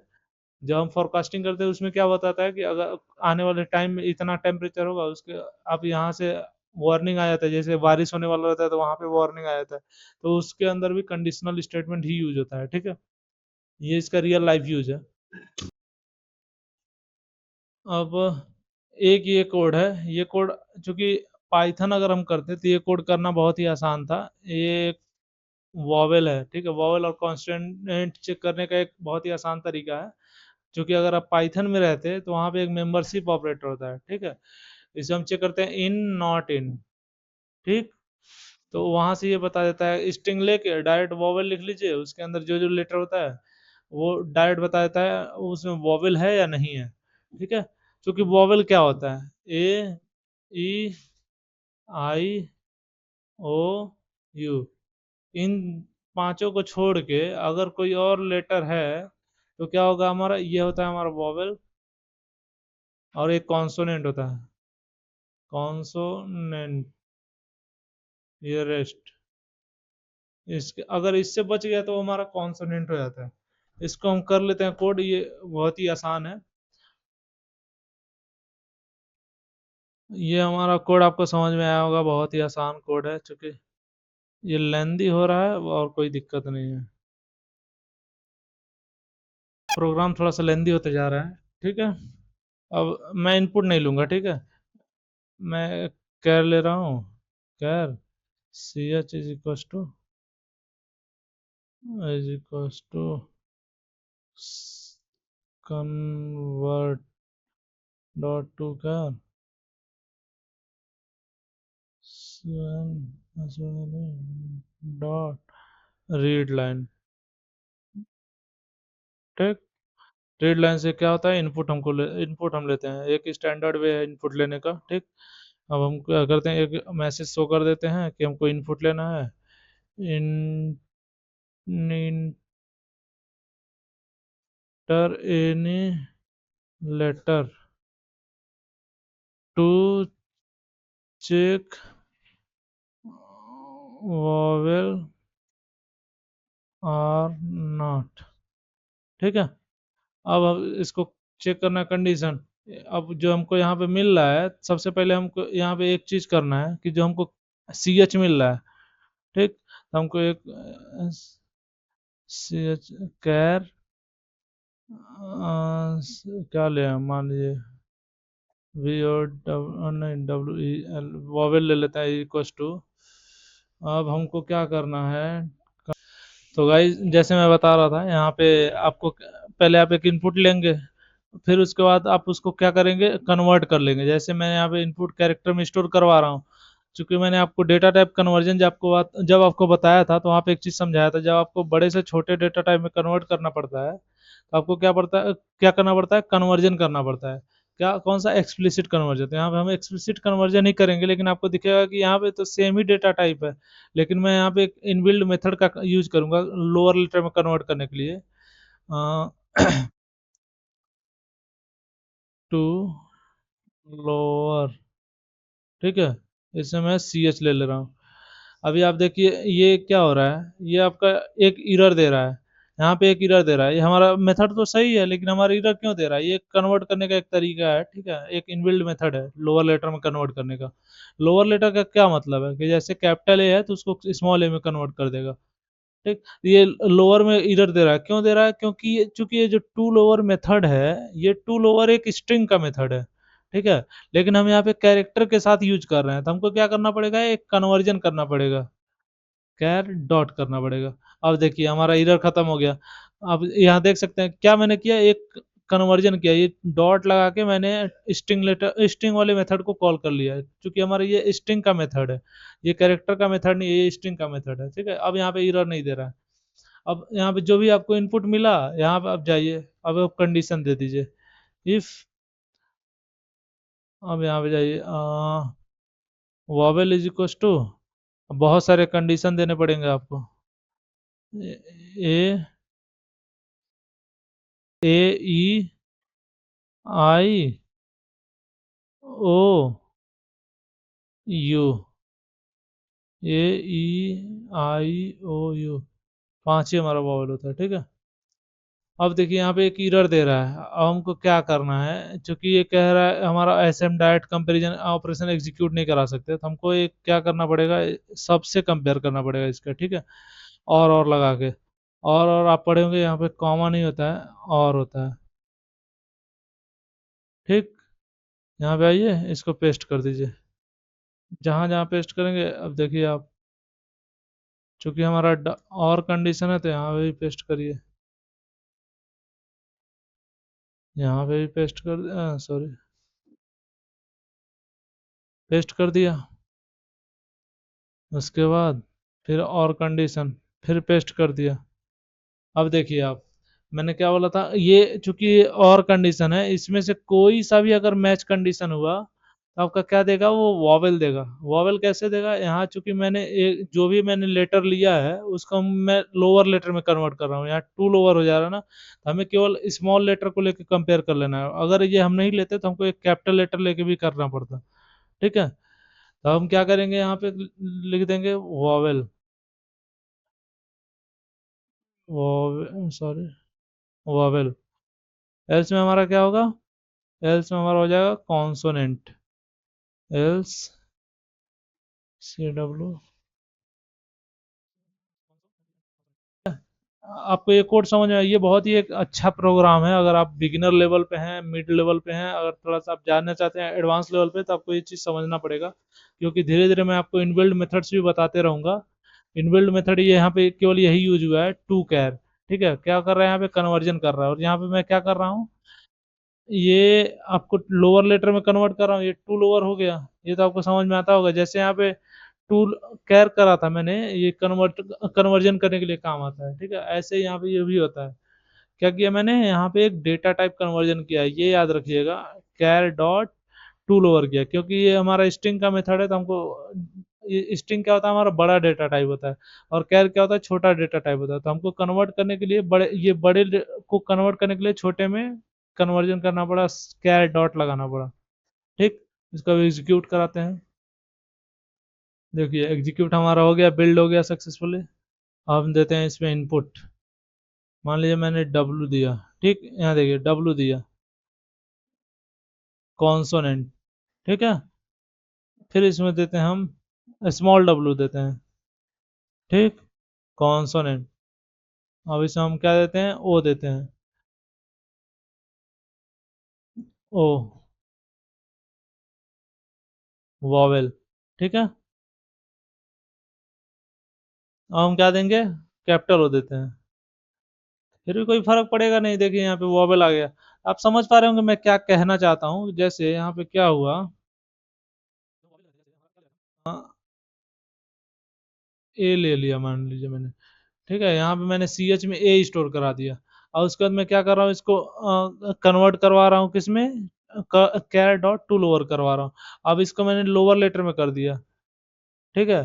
जब हम फोरकास्टिंग करते हैं उसमें क्या बताता है कि अगर आने वाले टाइम में इतना टेम्परेचर होगा, उसके आप यहाँ से वार्निंग आ जाता है, जैसे बारिश होने वाला रहता है तो वहां पे वार्निंग आ जाता है, तो उसके अंदर भी कंडीशनल स्टेटमेंट ही यूज होता है, ठीक है। ये इसका रियल लाइफ यूज है। अब एक ये कोड है, ये कोड चूंकि पाइथन अगर हम करते तो ये कोड करना बहुत ही आसान था। ये वॉवेल है, ठीक है, वॉवेल और कॉन्स्टेंट चेक करने का एक बहुत ही आसान तरीका है। क्योंकि अगर आप पाइथन में रहते हैं तो वहाँ पे एक मेंबरशिप ऑपरेटर होता है, ठीक है, इसे हम चेक करते हैं इन नॉट इन, ठीक। तो वहां से ये बता देता है, स्ट्रिंग लेके डायरेक्ट वॉवेल लिख लीजिए, उसके अंदर जो जो लेटर होता है वो डायरेक्ट बता देता है उसमें वॉवेल है या नहीं है, ठीक है। क्योंकि वॉवेल क्या होता है, ए, ई, आई, ओ, यू, इन पांचों को छोड़ के अगर कोई और लेटर है तो क्या होगा, हमारा ये होता है हमारा वॉवेल, और एक कॉन्सोनेंट होता है, कॉन्सोनेंट, ये रेस्ट, इसके अगर इससे बच गया तो हमारा कॉन्सोनेंट हो जाता है। इसको हम कर लेते हैं कोड, ये बहुत ही आसान है। ये हमारा कोड आपको समझ में आया होगा, बहुत ही आसान कोड है, चूंकि ये लेंदी हो रहा है और कोई दिक्कत नहीं है, प्रोग्राम थोड़ा सा लेंदी होते जा रहा है, ठीक है। अब मैं इनपुट नहीं लूंगा, ठीक है, मैं कैर ले रहा हूँ, char C H is equals to convert dot to char dot read line, ठीक। रीड लाइन से क्या होता है, इनपुट हम लेते हैं, एक स्टैंडर्ड वे है इनपुट लेने का, ठीक। अब हम क्या करते हैं, एक मैसेज शो कर देते हैं कि हमको इनपुट लेना है, in enter any letter to check vowel or not, ठीक है। अब इसको चेक करना कंडीशन। अब जो हमको यहाँ पे मिल रहा है, सबसे पहले हमको यहाँ पे एक चीज करना है कि जो हमको सी एच मिल रहा है, ठीक, तो हमको एक सी एच कैर क्या ले, मान लीजिए वी और नहीं डब्ल्यू ई एल, वॉवेल ले लेते हैं इक्वस टू। अब हमको क्या करना है, तो गाइस जैसे मैं बता रहा था, यहाँ पे आपको पहले आप एक इनपुट लेंगे, फिर उसके बाद आप उसको क्या करेंगे, कन्वर्ट कर लेंगे। जैसे मैं यहाँ पे इनपुट कैरेक्टर में स्टोर करवा रहा हूँ, चूंकि मैंने आपको डेटा टाइप कन्वर्जन जब आपको बताया था, तो वहाँ पे एक चीज़ समझाया था, जब आपको बड़े से छोटे डेटा टाइप में कन्वर्ट करना पड़ता है, तो आपको क्या करना पड़ता है, कन्वर्जन करना पड़ता है। क्या, कौन सा, एक्सप्लिसिट कन्वर्जन। तो यहाँ पे हम एक्सप्लिसिट कन्वर्जन ही करेंगे, लेकिन आपको दिखेगा कि यहाँ पे तो सेम ही डेटा टाइप है, लेकिन मैं यहाँ पे एक इनबिल्ड मेथड का यूज करूंगा लोअर लेटर में कन्वर्ट करने के लिए। टू लोअर, ठीक है, इसमें मैं सी एच ले ले रहा हूँ। अभी आप देखिए ये क्या हो रहा है, ये आपका एक इरर दे रहा है, यहाँ पे एक इरर दे रहा है। ये हमारा मेथड तो सही है, लेकिन हमारा इरर क्यों दे रहा है, ये कन्वर्ट करने का एक तरीका है, ठीक है, एक इनबिल्ड मेथड है लोअर लेटर में कन्वर्ट करने का। लोअर लेटर का क्या मतलब है कि जैसे कैपिटल ए है तो उसको स्मॉल ए में कन्वर्ट कर देगा, ठीक। ये लोअर में इरर दे रहा है, क्यों दे रहा है, क्योंकि ये चूंकि ये जो टू लोअर मेथड है, ये टू लोअर एक स्ट्रिंग का मेथड है, ठीक है, लेकिन हम यहाँ पे कैरेक्टर के साथ यूज कर रहे हैं, तो हमको क्या करना पड़ेगा, एक कन्वर्जन करना पड़ेगा, कैर डॉट करना पड़ेगा। अब देखिए हमारा एरर खत्म हो गया। अब यहाँ देख सकते हैं क्या मैंने किया, एक कन्वर्जन किया, ये डॉट लगा के मैंने स्ट्रिंग वाले मेथड को कॉल कर लिया है, क्योंकि हमारा ये स्ट्रिंग का मेथड है, ये कैरेक्टर का मेथड नहीं है, ये स्ट्रिंग का मेथड है, ठीक है। अब यहाँ पे एरर नहीं दे रहा है। अब यहाँ पे जो भी आपको इनपुट मिला, यहाँ पे आप जाइए, अब आप कंडीशन दे दीजिए, इफ, अब यहाँ पे जाइए, वॉवेल इज इक्वल टू, बहुत सारे कंडीशन देने पड़ेंगे आपको, ए ए ई आई ओ you, A E I O you, पांच ही हमारा वॉवल होता है, ठीक है। अब देखिए यहाँ पे एक एरर दे रहा है, अब हमको क्या करना है, क्योंकि ये कह रहा है हमारा S M direct comparison operation execute नहीं करा सकते, तो हमको एक क्या करना पड़ेगा, सबसे कंपेयर करना पड़ेगा इसका, ठीक है, और लगा के, और आप पढ़े होंगे यहाँ पे कॉमा नहीं होता है, और होता है, ठीक। यहाँ पे आइए, इसको पेस्ट कर दीजिए, जहां जहां पेस्ट करेंगे, अब देखिए आप, चूंकि हमारा और कंडीशन है, तो यहाँ पे भी पेस्ट करिए, यहाँ पे भी पेस्ट कर, सॉरी, पेस्ट कर दिया। उसके बाद फिर और कंडीशन, फिर पेस्ट कर दिया। अब देखिए आप, मैंने क्या बोला था, ये चूंकि और कंडीशन है, इसमें से कोई सा भी अगर मैच कंडीशन हुआ, तो आपका क्या देगा, वो वॉवेल देगा। वॉवेल कैसे देगा, यहाँ चूंकि मैंने एक जो भी मैंने लेटर लिया है उसको मैं लोअर लेटर में कन्वर्ट कर रहा हूँ, यहाँ टू लोअर हो जा रहा है ना, तो हमें केवल स्मॉल लेटर को लेकर कंपेयर कर लेना है। अगर ये हम नहीं लेते तो हमको एक कैपिटल लेटर लेके भी करना पड़ता, ठीक है। तो हम क्या करेंगे, यहाँ पे लिख देंगे vowel, vowel, sorry, vowel. Else में हमारा क्या होगा, एल्स में हमारा हो जाएगा कॉन्सोनेंट, एल्स सी डब्ल्यू। आपको ये कोड समझ में आया, ये बहुत ही एक अच्छा प्रोग्राम है, अगर आप बिगिनर लेवल पे हैं, मिड लेवल पे हैं, अगर थोड़ा सा आप जानना चाहते हैं एडवांस लेवल पे, तो आपको ये चीज़ समझना पड़ेगा, क्योंकि धीरे धीरे मैं आपको इनबिल्ड मेथड्स भी बताते रहूंगा। इनबिल्ड मेथड ये यहाँ पे केवल यही यूज हुआ है, टू कैर, ठीक है, क्या कर रहा है यहाँ पे, कन्वर्जन कर रहा है, और यहाँ पे मैं क्या कर रहा हूँ, ये आपको लोअर लेटर में कन्वर्ट कर रहा हूँ, ये टू लोअर हो गया, ये तो आपको समझ में आता होगा। जैसे यहाँ पे टू कैर करा था मैंने, ये कन्वर्जन करने के लिए काम आता है, ठीक है, ऐसे ही यहाँ पे ये भी होता है। क्या किया मैंने, यहाँ पे एक डेटा टाइप कन्वर्जन किया है, ये याद रखिएगा, कैर डॉट टू लोअर किया, क्योंकि ये हमारा स्ट्रिंग का मेथड है, तो हमको स्ट्रिंग क्या होता है, हमारा बड़ा डेटा टाइप होता है, और कैर क्या होता है, छोटा डेटा टाइप होता है, तो हमको कन्वर्ट करने के लिए को कन्वर्ट करने के लिए छोटे में कन्वर्जन करना पड़ा, कैर डॉट लगाना पड़ा, ठीक। इसको एग्जीक्यूट कराते हैं। देखिए एग्जीक्यूट हमारा हो गया, बिल्ड हो गया सक्सेसफुली। अब हम देते हैं इसमें इनपुट। मान लीजिए मैंने डब्लू दिया, ठीक, यहाँ देखिए डब्लू दिया, कॉन्सोनेंट, ठीक है। फिर इसमें देते हैं हम स्मॉल डब्लू देते हैं, ठीक, कॉन्सोनेंट। अब इसमें हम क्या देते हैं, ओ देते हैं, ओ, वॉवेल, ठीक है। अब हम क्या देंगे, कैपिटल ओ देते हैं। फिर भी कोई फर्क पड़ेगा नहीं, देखिए यहाँ पे वॉवेल आ गया। आप समझ पा रहे होंगे मैं क्या कहना चाहता हूँ। जैसे यहाँ पे क्या हुआ, ए ले लिया मान लीजिए मैंने, ठीक है। यहाँ पे मैंने सी एच में ए स्टोर करा दिया। और उसके बाद मैं क्या कर रहा हूँ, इसको कन्वर्ट करवा रहा हूँ किसमें, कैर डॉट टू लोअर करवा रहा हूँ। अब इसको मैंने लोअर लेटर में कर दिया, ठीक है।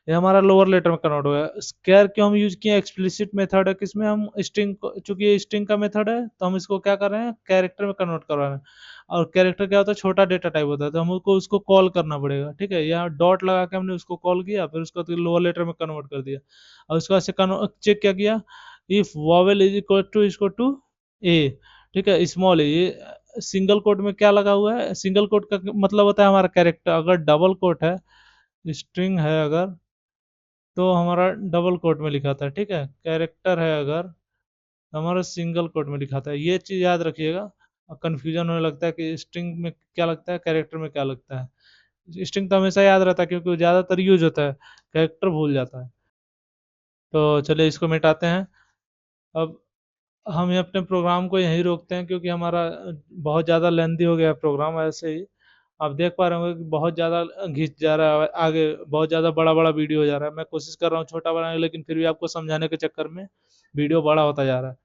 ये हमारा लोअर लेटर में कन्वर्ट हो गया। स्क्वायर क्यों हम यूज किए, एक्सप्लिसिट मेथड है किसमें, हम स्ट्रिंग, चूंकि ये स्ट्रिंग का मेथड है तो हम इसको क्या कर रहे हैं, कैरेक्टर में कन्वर्ट कर रहे हैं। और कैरेक्टर क्या होता है, छोटा डेटा टाइप होता है, तो हमको उसको कॉल करना पड़ेगा, ठीक है। यहाँ डॉट लगा के हमने उसको कॉल किया, फिर उसको लोअर लेटर में कन्वर्ट कर दिया। और उसके बाद से चेक क्या किया, if vowel is equal to A, ठीक है, स्मॉल ए, ये सिंगल कोट में क्या लगा हुआ है, सिंगल कोट का मतलब होता है हमारा कैरेक्टर। अगर डबल कोट है, स्ट्रिंग है अगर, तो हमारा डबल कोट में लिखा था, ठीक है। कैरेक्टर है अगर, तो हमारा सिंगल कोट में लिखा था। ये चीज याद रखिएगा। कंफ्यूजन होने लगता है कि स्ट्रिंग में क्या लगता है, कैरेक्टर में क्या लगता है। स्ट्रिंग तो हमेशा याद रहता है क्योंकि वो ज्यादातर यूज होता है, कैरेक्टर भूल जाता है। तो चलिए इसको मिटाते हैं। अब हम ये अपने प्रोग्राम को यहीं रोकते हैं क्योंकि हमारा बहुत ज़्यादा लेंदी हो गया प्रोग्राम ऐसे ही। आप देख पा रहे होंगे कि बहुत ज़्यादा घिंच जा रहा है आगे, बहुत ज़्यादा बड़ा बड़ा वीडियो हो जा रहा है। मैं कोशिश कर रहा हूँ छोटा बनाने की, लेकिन फिर भी आपको समझाने के चक्कर में वीडियो बड़ा होता जा रहा है।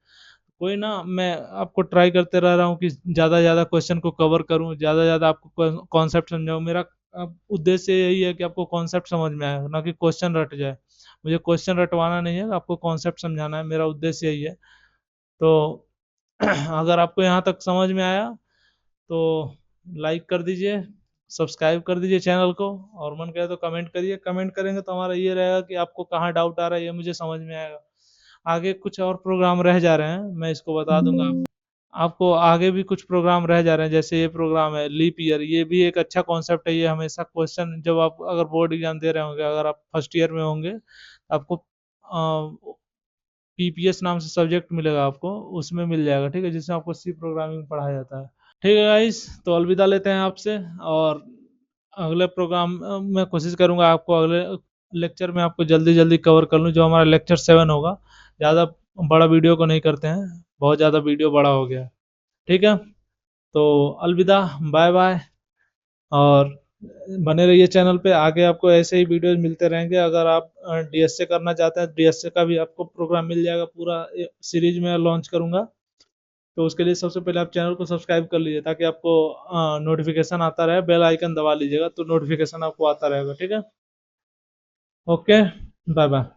कोई ना, मैं आपको ट्राई करते रह रहा हूँ कि ज़्यादा से ज़्यादा क्वेश्चन को कवर करूँ, ज़्यादा से ज़्यादा आपको कॉन्सेप्ट समझाऊँ। मेरा उद्देश्य यही है कि आपको कॉन्सेप्ट समझ में आए, ना कि क्वेश्चन रट जाए। मुझे क्वेश्चन रटवाना नहीं है, आपको कॉन्सेप्ट समझाना है, मेरा उद्देश्य यही है। तो अगर आपको यहाँ तक समझ में आया तो लाइक कर दीजिए, सब्सक्राइब कर दीजिए चैनल को, और मन करे तो कमेंट करिए। कमेंट करेंगे तो हमारा ये रहेगा कि आपको कहाँ डाउट आ रहा है, ये मुझे समझ में आएगा। आगे कुछ और प्रोग्राम रह जा रहे हैं, मैं इसको बता दूंगा आपको। आगे भी कुछ प्रोग्राम रह जा रहे हैं, जैसे ये प्रोग्राम है लीप ईयर, ये भी एक अच्छा कॉन्सेप्ट है। ये हमेशा क्वेश्चन, जब आप अगर बोर्ड एग्जाम दे रहे होंगे, अगर आप फर्स्ट ईयर में होंगे, आपको पीपीएस नाम से सब्जेक्ट मिलेगा आपको, उसमें मिल जाएगा, ठीक है, जिसमें आपको सी प्रोग्रामिंग पढ़ाया जाता है। ठीक है गाइस, तो अलविदा लेते हैं आपसे। और अगले प्रोग्राम में कोशिश करूंगा आपको अगले लेक्चर में आपको जल्दी जल्दी कवर कर लूँ, जो हमारा लेक्चर 7 होगा। ज़्यादा बड़ा वीडियो को नहीं करते हैं, बहुत ज़्यादा वीडियो बड़ा हो गया। ठीक है, तो अलविदा, बाय बाय। और बने रहिए चैनल पे, आगे आपको ऐसे ही वीडियोस मिलते रहेंगे। अगर आप डीएसए करना चाहते हैं, डीएसए का भी आपको प्रोग्राम मिल जाएगा, पूरा सीरीज में लॉन्च करूंगा। तो उसके लिए सबसे पहले आप चैनल को सब्सक्राइब कर लीजिए, ताकि आपको नोटिफिकेशन आता रहे। बेल आइकन दबा लीजिएगा तो नोटिफिकेशन आपको आता रहेगा, ठीक है। Okay, bye bye.